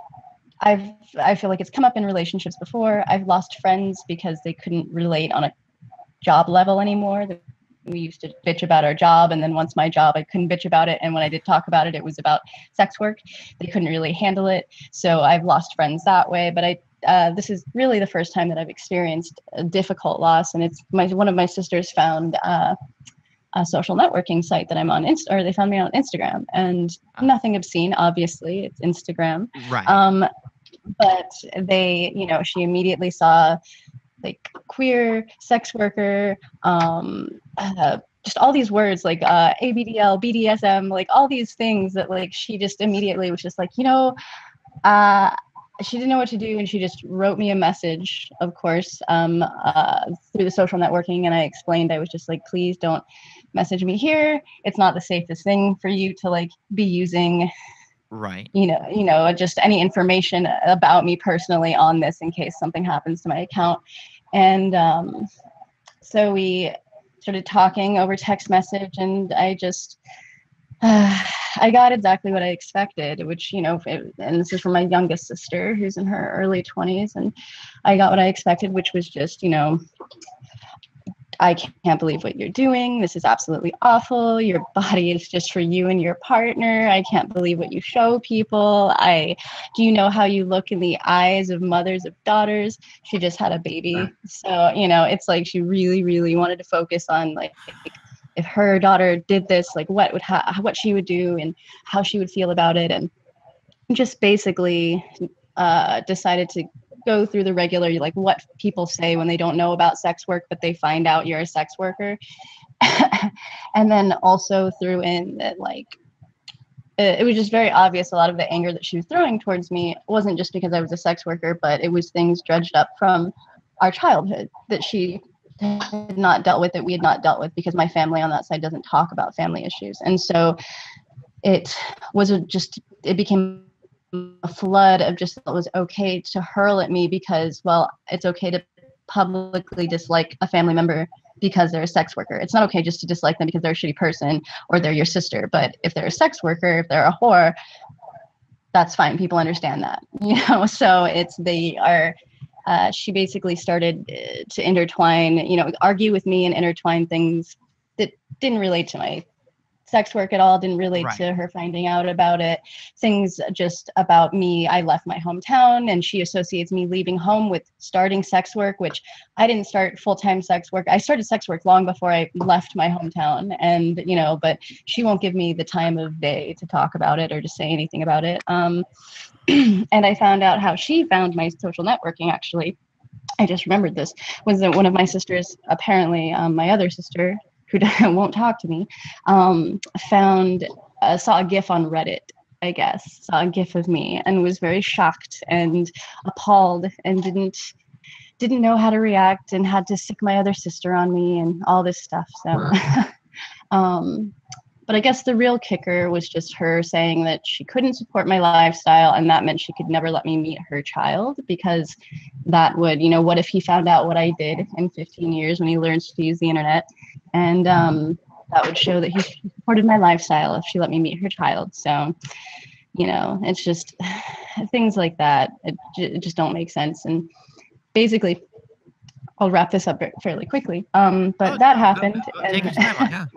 feel like it's come up in relationships before. I've lost friends because they couldn't relate on a job level anymore. We used to bitch about our job, and then once my job, I couldn't bitch about it. And when I did talk about it, it was about sex work. They couldn't really handle it. So I've lost friends that way. But this is really the first time that I've experienced a difficult loss. And it's one of my sisters found a social networking site that I'm on, or they found me on Instagram, and nothing obscene, obviously, it's Instagram. Right. But she immediately saw like queer, sex worker, just all these words like ABDL, BDSM, like all these things that like she just immediately was just like, she didn't know what to do, and she just wrote me a message, of course, through the social networking. And I explained, I was just like, please don't message me here. It's not the safest thing for you to like be using, right? Just any information about me personally on this in case something happens to my account. And so we started talking over text message, and I just I got exactly what I expected, which, and this is from my youngest sister who's in her early 20s. And I got what I expected, which was just, I can't believe what you're doing. This is absolutely awful. Your body is just for you and your partner. I can't believe what you show people. Do you know how you look in the eyes of mothers of daughters? She just had a baby. So, it's like she really, really wanted to focus on like, if her daughter did this, like what she would do and how she would feel about it. And just basically decided to go through the regular, like what people say when they don't know about sex work, but they find out you're a sex worker. And then also threw in that, like, it was just very obvious. A lot of the anger that she was throwing towards me wasn't just because I was a sex worker, but it was things dredged up from our childhood that she had not dealt with, that we had not dealt with, because my family on that side doesn't talk about family issues. And so it became a flood of just, it was okay to hurl at me because, well, it's okay to publicly dislike a family member because they're a sex worker. It's not okay just to dislike them because they're a shitty person or they're your sister. But if they're a sex worker, if they're a whore, that's fine. People understand that, So she basically started to intertwine, argue with me and intertwine things that didn't relate to my sex work at all, didn't relate to her finding out about it. Things just about me. I left my hometown, and she associates me leaving home with starting sex work, which I didn't start full-time sex work. I started sex work long before I left my hometown, and but she won't give me the time of day to talk about it or to say anything about it. And I found out how she found my social networking, actually. I just remembered this, was that one of my sisters, apparently my other sister, who won't talk to me, saw a GIF on Reddit, I guess, saw a GIF of me and was very shocked and appalled and didn't know how to react and had to sick my other sister on me and all this stuff. So, but I guess the real kicker was just her saying that she couldn't support my lifestyle, and that meant she could never let me meet her child, because that would, what if he found out what I did in 15 years when he learns to use the internet? And that would show that he supported my lifestyle if she let me meet her child. So, it's just things like that. It just don't make sense. And basically, I'll wrap this up fairly quickly. But that happened. Take your time.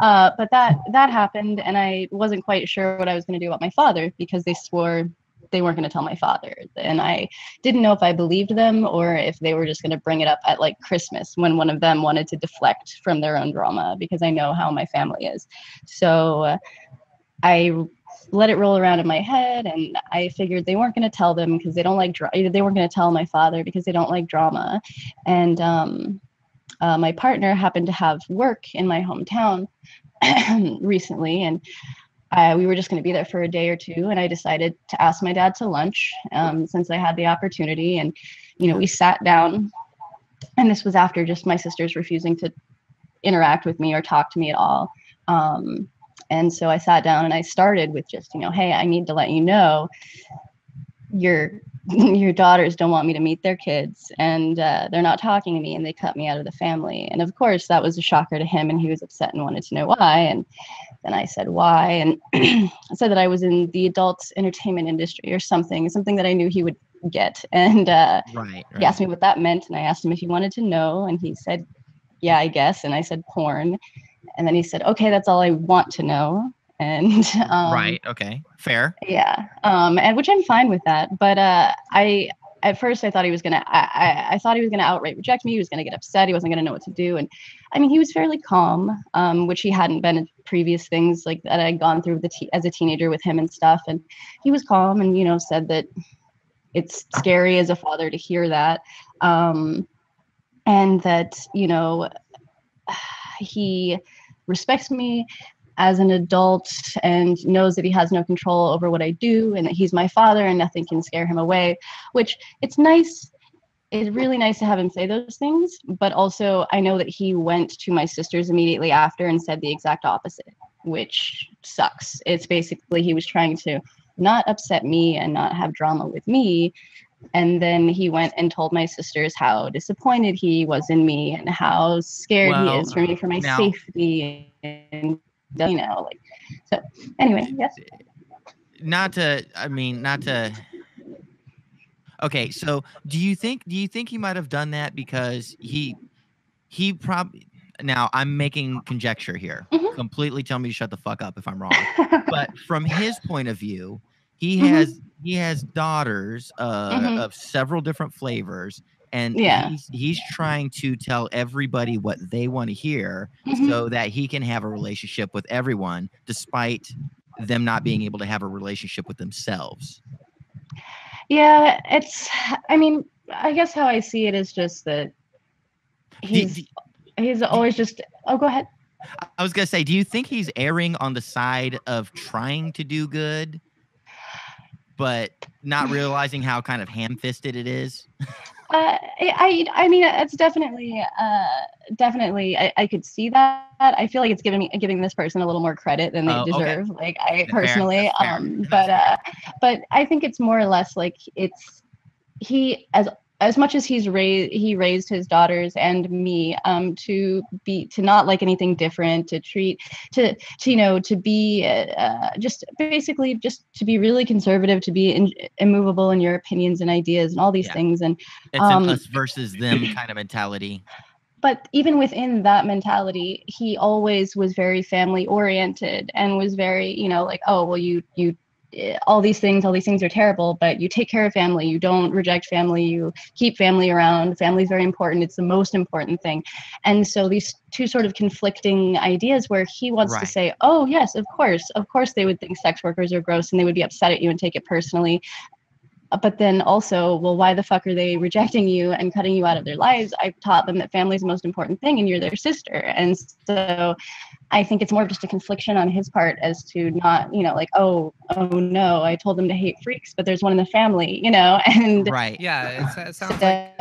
But that happened, and I wasn't quite sure what I was going to do about my father, because they swore they weren't going to tell my father, and I didn't know if I believed them or if they were just going to bring it up at like Christmas when one of them wanted to deflect from their own drama, because I know how my family is. So I let it roll around in my head, and I figured they weren't going to tell them because they don't like they weren't going to tell my father because they don't like drama. And my partner happened to have work in my hometown recently, and we were just going to be there for a day or two, and I decided to ask my dad to lunch since I had the opportunity. And we sat down, and this was after just my sisters refusing to interact with me or talk to me at all. And so I sat down and I started with just, hey, I need to let you know your daughters don't want me to meet their kids, and they're not talking to me, and they cut me out of the family. And of course that was a shocker to him, and he was upset and wanted to know why. And then I said why, and I said that I was in the adult entertainment industry or something that I knew he would get. And he asked me what that meant, and I asked him if he wanted to know, and he said, yeah, I guess. And I said porn, and then he said, okay, that's all I want to know. And okay, fair. Yeah, and which I'm fine with that. But at first I thought he was gonna I thought he was gonna outright reject me. He was gonna get upset. He wasn't gonna know what to do. And I mean, he was fairly calm, which he hadn't been in previous things like that I'd gone through as a teenager with him and stuff. And he was calm and said that it's scary as a father to hear that, and that he respects me as an adult and knows that he has no control over what I do, and that he's my father and nothing can scare him away, which it's nice. It's really nice to have him say those things, but also I know that he went to my sisters immediately after and said the exact opposite, which sucks. It's basically he was trying to not upset me and not have drama with me. And then he went and told my sisters how disappointed he was in me and how scared he is for me, for my safety. And so anyway, yes. Okay, so do you think he might have done that because he probably, now I'm making conjecture here. Mm-hmm. Completely tell me to shut the fuck up if I'm wrong. But from his point of view, he has daughters of several different flavors, and he's trying to tell everybody what they want to hear so that he can have a relationship with everyone, despite them not being able to have a relationship with themselves. Yeah, I guess how I see it is just that he's always just, oh, go ahead. I was gonna say, do you think he's erring on the side of trying to do good, but not realizing how kind of ham-fisted it is? I mean, it's definitely, I could see that. I feel like it's giving this person a little more credit than they Oh, okay. deserve. Like I That's fair. personally, That's fair. but I think it's more or less like he as much as he raised his daughters and me to not like anything different, to treat to to be just basically just to be really conservative, to be immovable in your opinions and ideas and all these things. And it's an us versus them kind of mentality. But even within that mentality, he always was very family oriented and was very, like, oh, well, you all these things are terrible, but you take care of family, you don't reject family, you keep family around. Family is very important. It's the most important thing. And so these two sort of conflicting ideas where he wants to say, oh, yes, of course they would think sex workers are gross and they would be upset at you and take it personally. But then also, well, why the fuck are they rejecting you and cutting you out of their lives? I've taught them that family is the most important thing and you're their sister. And so I think it's more of just a confliction on his part as to not, like, oh no, I told them to hate freaks, but there's one in the family, and yeah, it sounds like.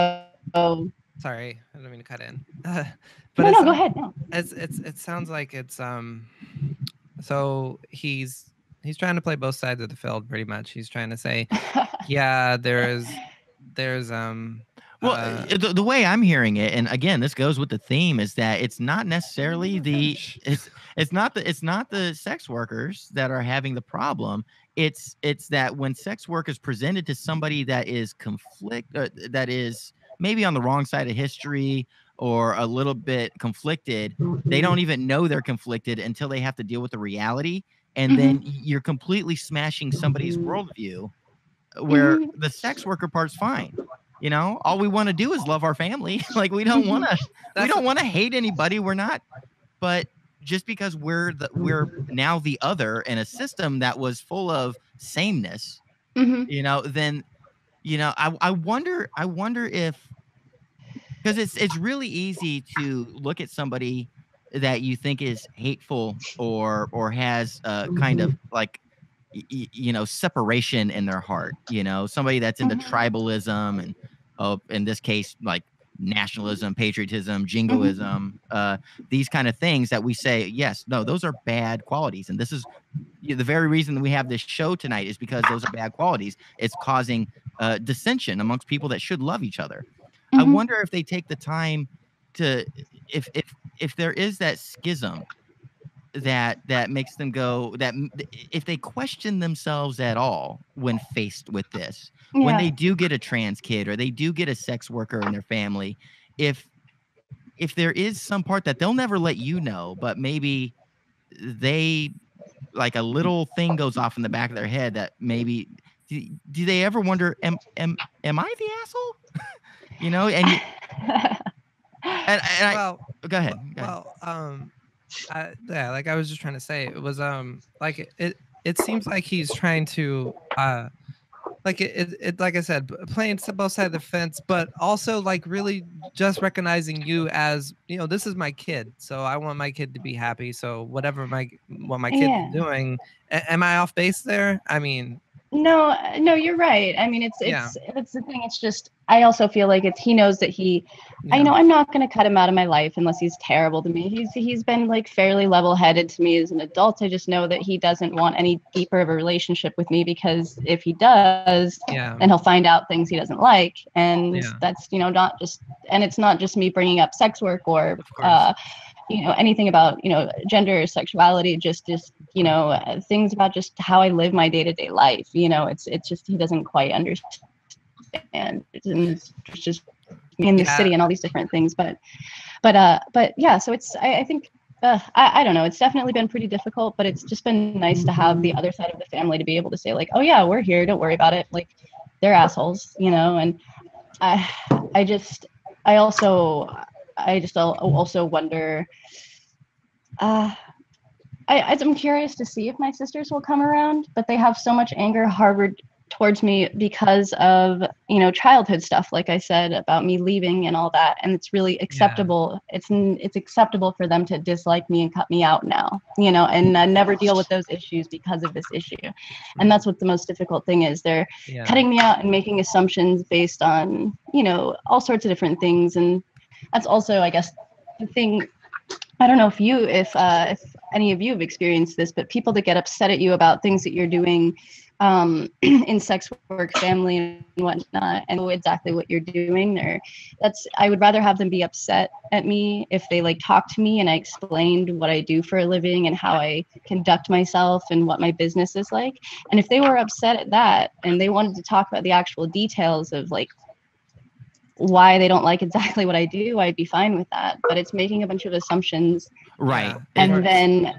Sorry, I don't mean to cut in. But no, go ahead. No. It sounds like it's so he's trying to play both sides of the field pretty much. He's trying to say, yeah, there's well, the way I'm hearing it, and again, this goes with the theme, is that it's not necessarily it's not the sex workers that are having the problem. It's that when sex work is presented to somebody that is that is maybe on the wrong side of history or a little bit conflicted, they don't even know they're conflicted until they have to deal with the reality. And then you're completely smashing somebody's worldview where the sex worker part's fine. All we want to do is love our family. Like we don't want to hate anybody. We're not, but just because we're now the other in a system that was full of sameness, then, I wonder if, because it's really easy to look at somebody that you think is hateful or has kind of like separation in their heart, somebody that's into tribalism and in this case like nationalism, patriotism, jingoism, these kind of things that we say, yes, no, those are bad qualities. And this is the very reason that we have this show tonight, is because those are bad qualities. It's causing dissension amongst people that should love each other. I wonder if they take the time to, if there is that schism that makes them go, that if they question themselves at all when faced with this, when they do get a trans kid or they do get a sex worker in their family, if there is some part that they'll never let you know, but maybe they, like a little thing goes off in the back of their head that maybe, do they ever wonder, am I the asshole? Well, go ahead. Well, yeah, like I was just trying to say, it was like it seems like he's trying to like it like I said, playing both sides of the fence, but also like really just recognizing you as, this is my kid, so I want my kid to be happy. So whatever my kid's doing, am I off base there? I mean, no, you're right. I mean, it's the thing. It's just, I also feel like he knows that I'm not going to cut him out of my life unless he's terrible to me. He's been like fairly level-headed to me as an adult. I just know that he doesn't want any deeper of a relationship with me, because if he does, then he'll find out things he doesn't like. And that's, not just, and it's not just me bringing up sex work or, anything about, gender or sexuality, just things about just how I live my day-to-day life. It's just, he doesn't quite understand. It's just in the city and all these different things. But yeah, so it's, I think, I don't know. It's definitely been pretty difficult, but it's just been nice to have the other side of the family to be able to say like, oh yeah, we're here. Don't worry about it. Like, they're assholes, and I also wonder, I'm curious to see if my sisters will come around, but they have so much anger harbored towards me because of, you know, childhood stuff, like I said, about me leaving and all that. And it's really acceptable. It's acceptable for them to dislike me and cut me out now, you know, and never deal with those issues because of this issue. And that's what the most difficult thing is. They're cutting me out and making assumptions based on, you know, all sorts of different things. And that's also, I guess, the thing. I don't know if any of you have experienced this, but people that get upset at you about things that you're doing in sex work, family, and whatnot, and know exactly what you're doing. I would rather have them be upset at me if they like talk to me and I explained what I do for a living and how I conduct myself and what my business is like. And if they were upset at that and they wanted to talk about the actual details of like why they don't like exactly what I do, I'd be fine with that. But it's making a bunch of assumptions, right? And then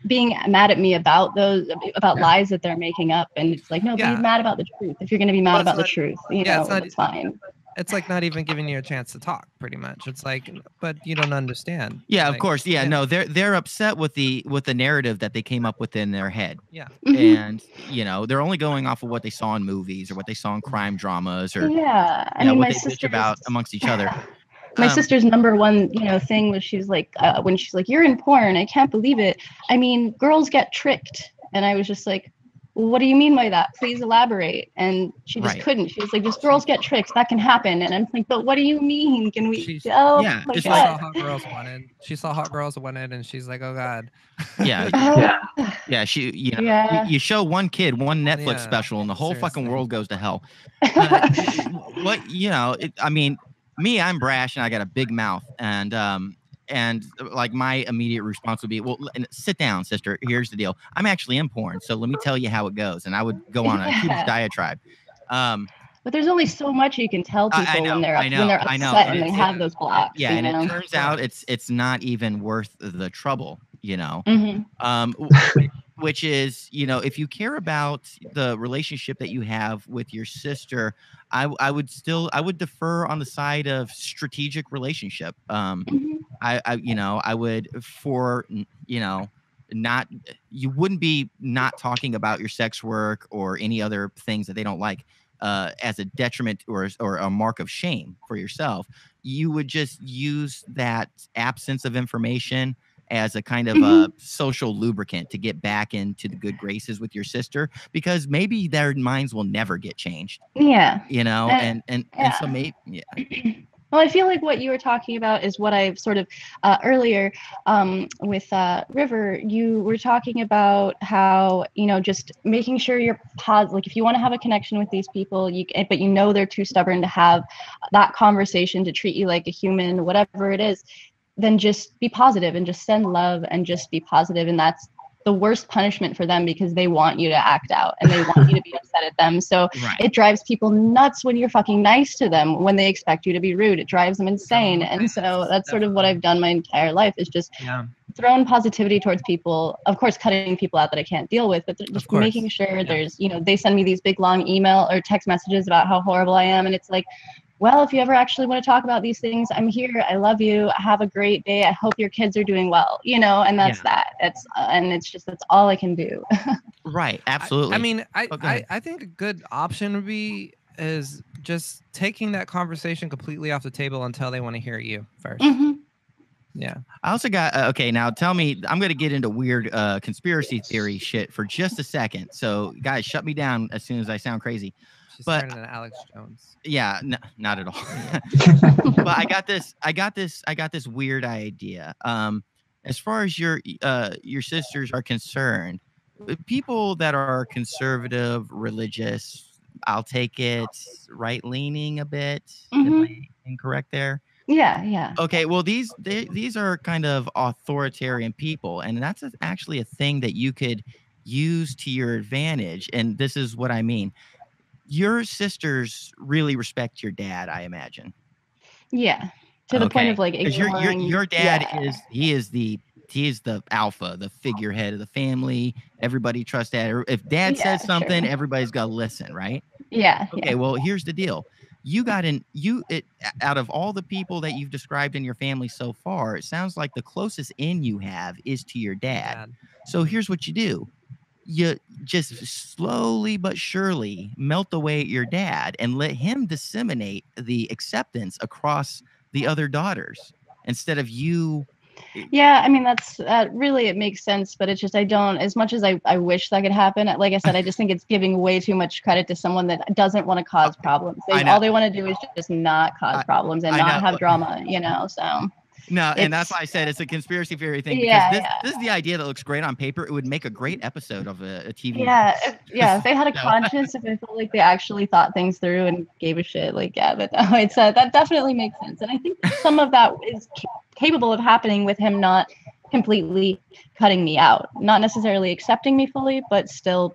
being mad at me about lies that they're making up. And it's like, no, be mad about the truth. If you're going to be mad about the truth, you know, it's fine. It's like not even giving you a chance to talk, pretty much. It's like, but you don't understand. Yeah, like, of course. Yeah, no, they're upset with the narrative that they came up with in their head. Yeah. And you know, they're only going off of what they saw in movies or what they saw in crime dramas or I mean, what my they bitch about amongst each other. My sister's number one, you know, thing was she's like, when she's like, you're in porn, I can't believe it. I mean, girls get tricked. And I was just like, what do you mean by that? Please elaborate. And she just couldn't. She was like, just girls get tricked. That can happen. And I'm like, but what do you mean? Can we? She saw Hot Girls Wanted. She saw Hot Girls Wanted, and she's like, oh god. Yeah. She, you show one kid one Netflix special, and the whole fucking world goes to hell. What you know? I mean, me, I'm brash, and I got a big mouth, and like my immediate response would be, well, sit down, sister. Here's the deal. I'm actually in porn, so let me tell you how it goes. And I would go on a huge diatribe. But there's only so much you can tell people when they're upset and they have those blocks. Yeah, and it turns out it's not even worth the trouble, you know. Which is, you know, if you care about the relationship that you have with your sister, I would defer on the side of strategic relationship. I would you wouldn't be not talking about your sex work or any other things that they don't like as a detriment or a mark of shame for yourself. You would just use that absence of information as a kind of a social lubricant to get back into the good graces with your sister, because maybe their minds will never get changed. Yeah. You know, and so maybe, Well, I feel like what you were talking about is what I've sort of earlier with River, you were talking about how, you know, just making sure you're positive. Like if you want to have a connection with these people, but you know they're too stubborn to have that conversation, to treat you like a human, whatever it is, then just be positive and just send love and just be positive. And that's the worst punishment for them, because they want you to act out and they want you to be upset at them. So it drives people nuts when you're fucking nice to them, when they expect you to be rude. It drives them insane. And so that's sort of what I've done my entire life, is just throwing positivity towards people. Of course, cutting people out that I can't deal with, but just making sure there's, you know, they send me these big long email or text messages about how horrible I am. And it's like, well, if you ever actually want to talk about these things, I'm here. I love you. Have a great day. I hope your kids are doing well, you know, and that's that. That's all I can do. Right. Absolutely. I mean, I think a good option would be is just taking that conversation completely off the table until they want to hear you first. Yeah. I also got, okay, now tell me, I'm going to get into weird conspiracy theory shit for just a second. So guys, shut me down as soon as I sound crazy. She's turning into Alex Jones. Yeah, not at all. But I got this weird idea. As far as your sisters are concerned, people that are conservative, religious, I'll take it, right-leaning a bit. Am I incorrect there? Yeah. Okay, well, these are kind of authoritarian people, and that's actually a thing that you could use to your advantage. And this is what I mean. Your sisters really respect your dad, I imagine. Yeah, to the point of like ignoring. Your dad is the alpha, the figurehead of the family. Everybody trusts dad. If dad says something, everybody's got to listen, right? Yeah. Okay, well, here's the deal. Out of all the people that you've described in your family so far, it sounds like the closest in you have is to your dad. So here's what you do. you just slowly but surely melt away at your dad and let him disseminate the acceptance across the other daughters instead of you. Yeah, I mean, that's really, it makes sense, but it's just, I don't, as much as I wish that could happen, like I said, I just think it's giving way too much credit to someone that doesn't want to cause problems. All they want to do is just not cause problems and not have drama, you know, so. No, and that's why I said it's a conspiracy theory thing, because this is the idea that looks great on paper. It would make a great episode of a TV. If they had a conscience, if it felt like they actually thought things through and gave a shit, like, yeah, but no, it's that definitely makes sense. And I think some of that is capable of happening with him not completely cutting me out, not necessarily accepting me fully, but still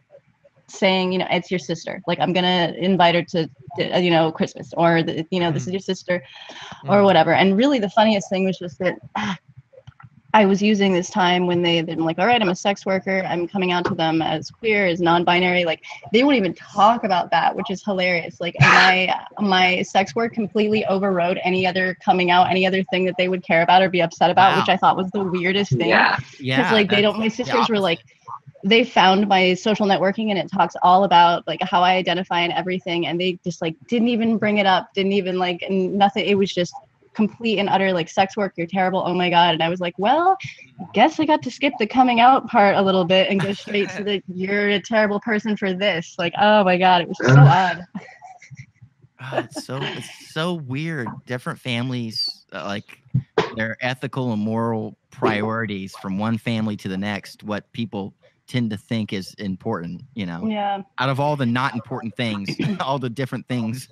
saying, you know, it's your sister. Like, I'm gonna invite her to you know, Christmas, or you know, this is your sister, or whatever. And really, the funniest thing was just that I was using this time when they've been like, all right, I'm a sex worker, I'm coming out to them as queer, as non-binary. Like, they won't even talk about that, which is hilarious. Like, my sex work completely overrode any other coming out, any other thing that they would care about or be upset about, which I thought was the weirdest thing. Because like, they don't, my sisters were like, they found my social networking and it talks all about like how I identify and everything, and they just like didn't even bring it up, didn't even like, nothing. It was just complete and utter like, sex work, you're terrible, oh my god. And I was like, well, I guess I got to skip the coming out part a little bit and go straight to the you're a terrible person for this. Like, oh my god, it was so odd. It's so weird. Different families, like their ethical and moral priorities from one family to the next, what people tend to think is important, you know. Out of all the not important things, all the different things.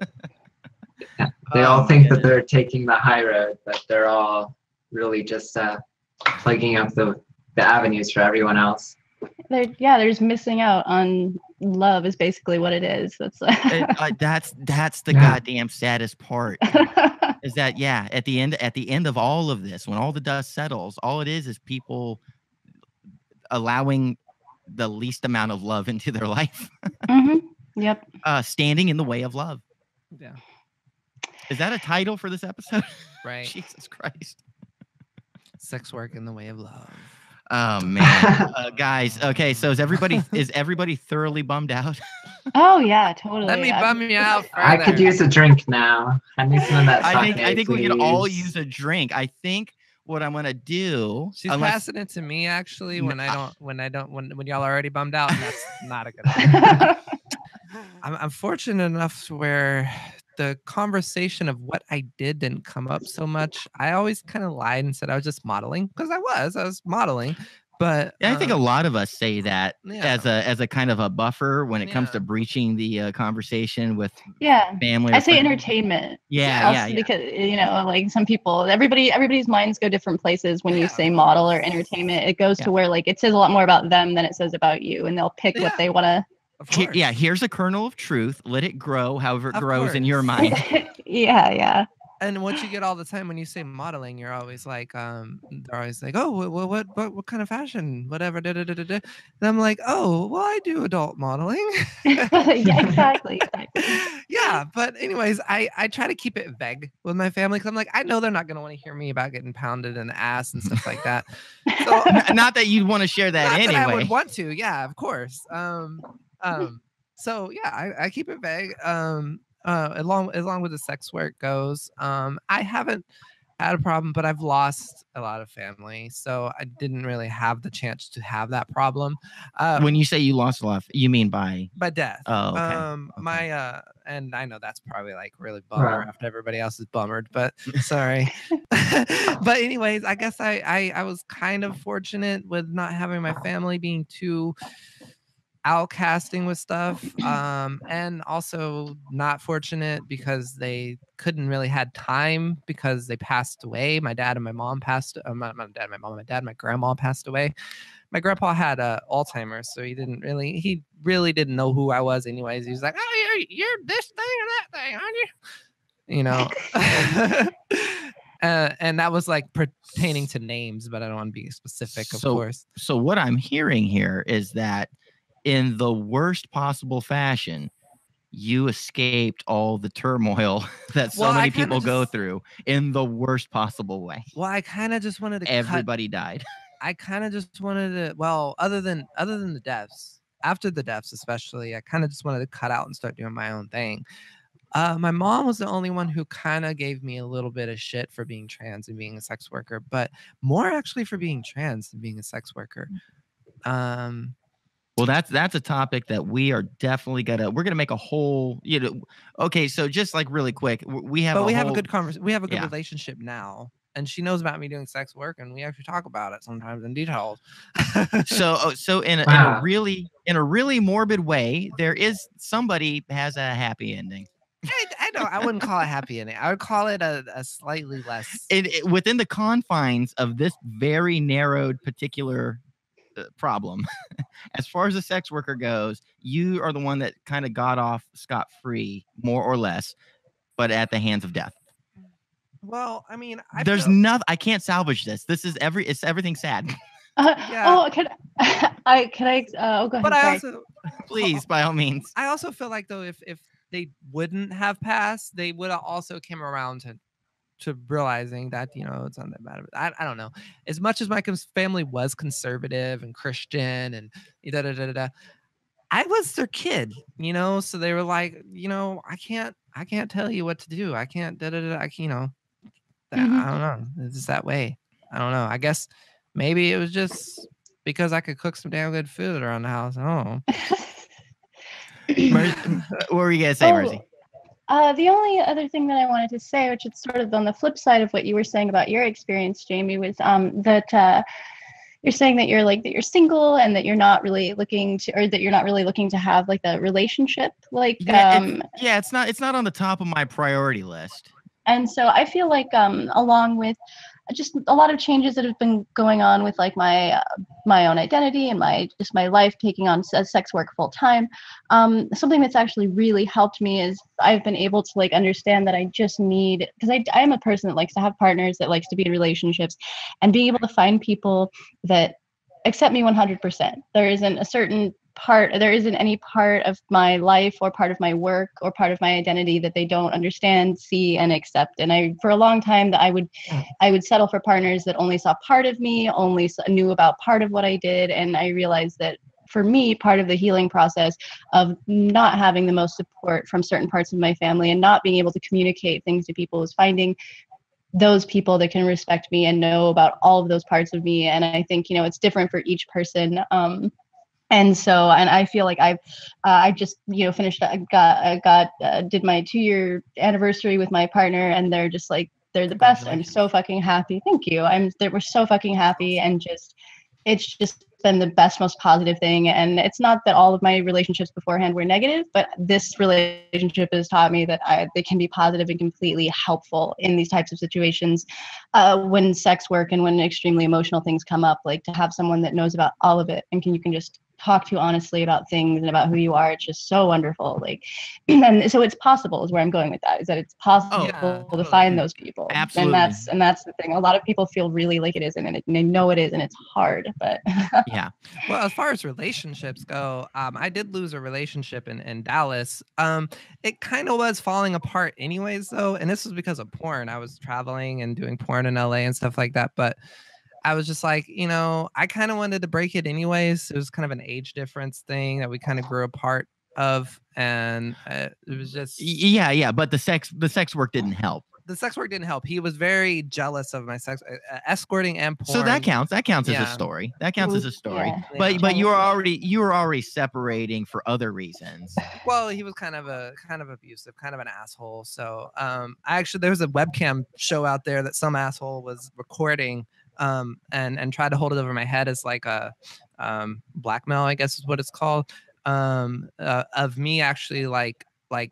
They all think that they're taking the high road, but they're all really just plugging up the avenues for everyone else. They're just missing out on love is basically what it is. That's the goddamn saddest part. Is that at the end of all of this, when all the dust settles, all it is people allowing the least amount of love into their life. Yep. Standing in the way of love. Yeah. Is that a title for this episode? Right. Jesus Christ. Sex work in the way of love. Oh man, guys. Okay, so is everybody thoroughly bummed out? Oh yeah, totally. Let me bum you out further. I could use a drink now. I need some of that. I think we could all use a drink. I think what I'm gonna do. She's passing it to me actually when y'all are already bummed out. And that's not a good idea. I'm fortunate enough where the conversation of what I did didn't come up so much. I always kind of lied and said I was just modeling, because I was modeling. But I think a lot of us say that as a kind of a buffer when it comes to breaching the conversation with family. I say entertainment. Because you know, like some people, everybody's minds go different places when you say model or entertainment. It goes to where like it says a lot more about them than it says about you, and they'll pick what they want to. Here's a kernel of truth. Let it grow, however it grows in your mind. Yeah. And what you get all the time when you say modeling, you're always like, they're always like, oh, what kind of fashion, whatever, And I'm like, oh, well, I do adult modeling. Exactly. Yeah, but anyways, I try to keep it vague with my family, because I'm like, I know they're not gonna want to hear me about getting pounded in the ass and stuff like that. So not that you'd want to share that anyway. That I would want to, yeah, of course. So yeah, I keep it vague. Along with the sex work goes, I haven't had a problem, but I've lost a lot of family, so I didn't really have the chance to have that problem. When you say you lost a lot, you mean by death? Oh, okay. My and I know that's probably like really bummer after everybody else is bummered, but sorry. But anyways, I guess I was kind of fortunate with not having my family being too outcasting with stuff, and also not fortunate because they couldn't really had time because they passed away. My dad and my mom passed. My grandma passed away. My grandpa had Alzheimer's, so he really didn't know who I was. Anyways, he was like, "Oh, you're this thing or that thing, aren't you?" You know. And that was like pertaining to names, but I don't want to be specific, of course. So what I'm hearing here is that, in the worst possible fashion, you escaped all the turmoil that so many people go through in the worst possible way. Well, I kind of just wanted to. Everybody died. I kind of just wanted to. Well, other than the deaths, after the deaths, especially, I kind of just wanted to cut out and start doing my own thing. My mom was the only one who kind of gave me a little bit of shit for being trans and being a sex worker, but more actually for being trans and being a sex worker. Well, that's a topic that we are definitely we're gonna make a whole, okay, so just like really quick, we have a good conversation. We have a good relationship now, and she knows about me doing sex work, and we actually talk about it sometimes in details. so in a really morbid way, there is somebody has a happy ending. I know. I wouldn't call it happy ending. I would call it a slightly less within the confines of this very narrowed particular problem. As far as a sex worker goes, you are the one that kind of got off scot-free, more or less, but at the hands of death. Well, I mean, there's nothing. I can't salvage this. It's everything sad. Yeah. Oh, can I? Oh, go ahead. But sorry. Please, by all means. I also feel like though, if they wouldn't have passed, they would have also came around to realizing that, it's not that bad. I don't know. As much as my family was conservative and Christian and I was their kid, so they were like, I can't tell you what to do. I can't, I don't know. It's just that way. I don't know. I guess maybe it was just because I could cook some damn good food around the house. Oh. What were you going to say, Mercy? The only other thing that I wanted to say, which is sort of on the flip side of what you were saying about your experience, Jamie, was that you're saying that you're single and that you're not really looking to have like a relationship. It's not on the top of my priority list. And so I feel like along with just a lot of changes that have been going on with like my own identity and my life taking on sex work full time, something that's actually really helped me is I've been able to like understand that I just need, because I am a person that likes to have partners, that likes to be in relationships, and being able to find people that accept me 100%. There isn't any part of my life or part of my work or part of my identity that they don't understand, see, and accept. And for a long time that I would settle for partners that only saw part of me, only knew about part of what I did. And I realized that for me, part of the healing process of not having the most support from certain parts of my family and not being able to communicate things to people was finding those people that can respect me and know about all of those parts of me. And I think, it's different for each person. And I feel like I just, finished, did my 2-year anniversary with my partner, and they're just like, they're the best. I'm so fucking happy. Thank you. We're so fucking happy. And it's just been the best, most positive thing. And it's not that all of my relationships beforehand were negative, but this relationship has taught me that they can be positive and completely helpful in these types of situations. When sex work and when extremely emotional things come up, like to have someone that knows about all of it and you can just talk to honestly about things and about who you are, it's just so wonderful. Like, and so it's possible is where I'm going with that, is that it's possible to find those people. Absolutely. And that's the thing. A lot of people feel really like it isn't, and they know it is, and it's hard, but yeah. Well, as far as relationships go, I did lose a relationship in Dallas. It kind of was falling apart anyways though, and this was because of porn. I was traveling and doing porn in LA and stuff like that, but I was just like, I kind of wanted to break it anyways. It was kind of an age difference thing that we kind of grew apart of. And it was just. Yeah. But the sex work didn't help. The sex work didn't help. He was very jealous of my sex escorting and porn. So that counts. That counts as a story. That counts as a story. Yeah. But you were already separating for other reasons. Well, he was kind of abusive, kind of an asshole. So there was a webcam show out there that some asshole was recording. And tried to hold it over my head as like a blackmail, I guess is what it's called, of me actually like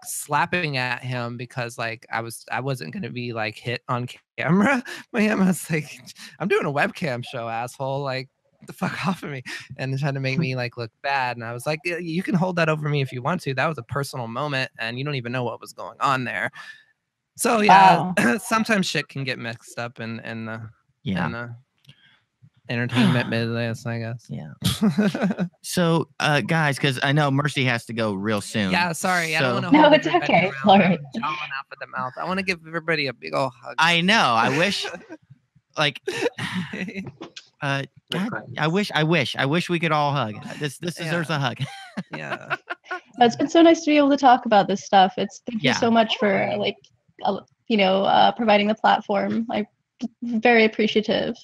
slapping at him because like I wasn't gonna be like hit on camera by him. I was like, I'm doing a webcam show, asshole, like the fuck off of me, and trying to make me like look bad. And I was like, you can hold that over me if you want to. That was a personal moment, and you don't even know what was going on there. So yeah, wow. Sometimes shit can get mixed up and entertainment business, I guess. Yeah. So, guys, because I know Mercy has to go real soon. Yeah, sorry. I don't want to. No, it's okay. Jawing out with the mouth. I want to give everybody a big old hug. I know. I wish, like, God, requests. I wish we could all hug. This deserves a hug. Yeah. It's been so nice to be able to talk about this stuff. Thank you Yeah. so much for providing the platform. I'm very appreciative.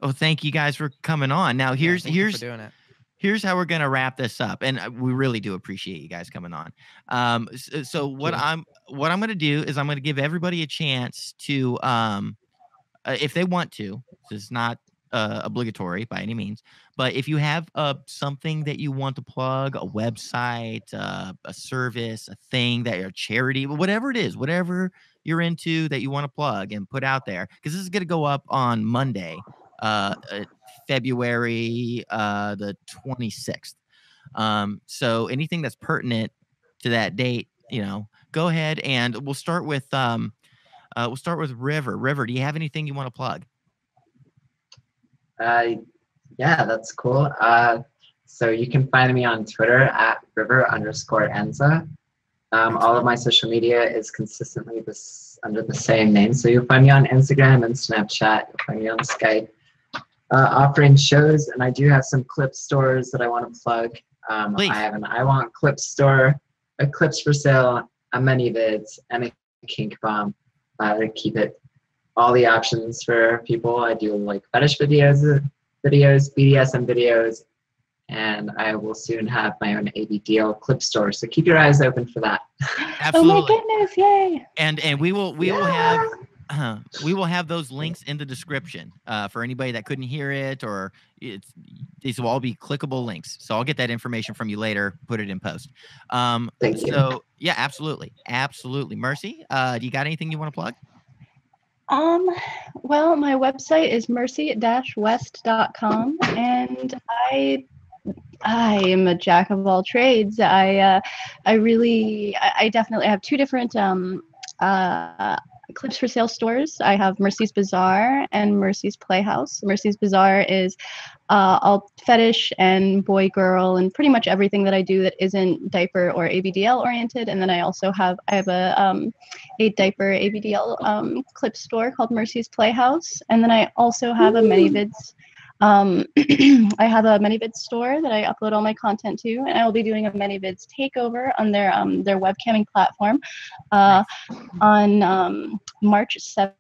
Oh, thank you guys for coming on. Now Thank you for doing it. here's how we're gonna wrap this up, and we really do appreciate you guys coming on. So what I'm gonna do is I'm gonna give everybody a chance to, if they want to. This is not obligatory by any means, but if you have something that you want to plug, a website, a service, a thing that a charity, whatever it is, whatever you're into that you want to plug and put out there, because this is gonna go up on Monday. February the 26th. So anything that's pertinent to that date, go ahead, and we'll start with River. River, do you have anything you want to plug? Yeah, that's cool. So you can find me on Twitter at river_Enza. All of my social media is consistently under the same name. So you'll find me on Instagram and Snapchat. You'll find me on Skype. Offering shows, and I do have some clip stores that I want to plug. I have an I Want Clip store, a Clips for Sale, a ManyVids, and a Kink Bomb. To keep it all the options for people. I do like fetish videos, BDSM videos, and I will soon have my own ABDL clip store. So keep your eyes open for that. Absolutely. Oh my goodness! Yay! And we will have those links in the description for anybody that couldn't hear it, or these will all be clickable links. So I'll get that information from you later, put it in post. Thank you. So yeah, absolutely. Mercy, do you got anything you want to plug? Well, my website is mercy-west.com, and I am a jack of all trades. I definitely have two different Clips for Sale stores. I have Mercy's Bazaar and Mercy's Playhouse. Mercy's Bazaar is all fetish and boy girl and pretty much everything that I do that isn't diaper or ABDL oriented. And then I also have a diaper ABDL clip store called Mercy's Playhouse. And then I also have a ManyVids. I have a ManyVids store that I upload all my content to, and I will be doing a ManyVids takeover on their webcamming platform on March 7th.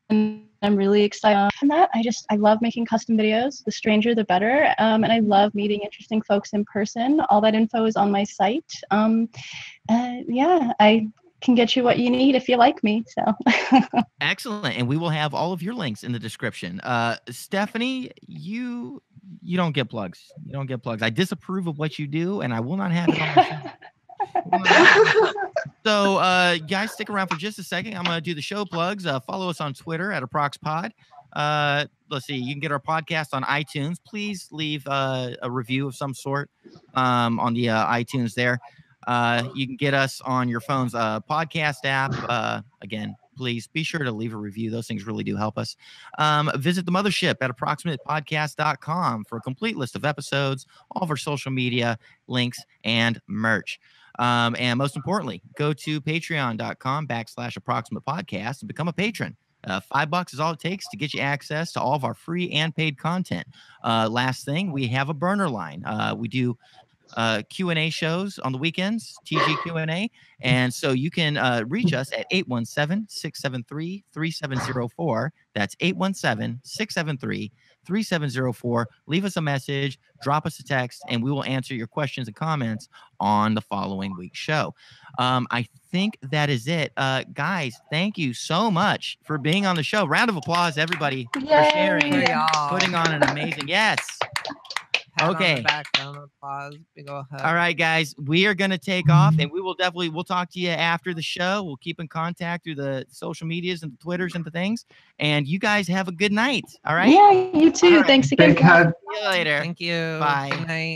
And I'm really excited on that. I love making custom videos. The stranger, the better. And I love meeting interesting folks in person. All that info is on my site. I can get you what you need if you like me. So excellent. And we will have all of your links in the description. Stephanie, you don't get plugs. You don't get plugs. I disapprove of what you do, and I will not have it on my show. So guys, stick around for just a second. I'm going to do the show plugs. Follow us on Twitter at ApproxPod. Let's see, you can get our podcast on iTunes. Please leave a review of some sort on the iTunes there. You can get us on your phone's podcast app. Again, please be sure to leave a review. Those things really do help us. Visit the mothership at approximatepodcast.com for a complete list of episodes, all of our social media links, and merch. And most importantly, go to patreon.com/approximatepodcast and become a patron. $5 is all it takes to get you access to all of our free and paid content. Last thing, we have a burner line. We do Q&A shows on the weekends, TG Q&A, and so you can reach us at 817-673-3704. That's 817-673-3704. Leave us a message, drop us a text, and we will answer your questions and comments on the following week's show. I think that is it. Guys, thank you so much for being on the show. Round of applause, everybody, for sharing, putting on an amazing, yes. Okay. On the back, round of applause, big ol' hug. All right, guys, we are going to take off, and we'll talk to you after the show. We'll keep in contact through the social medias and the Twitters and the things. And you guys have a good night. All right. Yeah, you too. Right. Thanks again. Big hug. See you later. Thank you. Bye. Good night.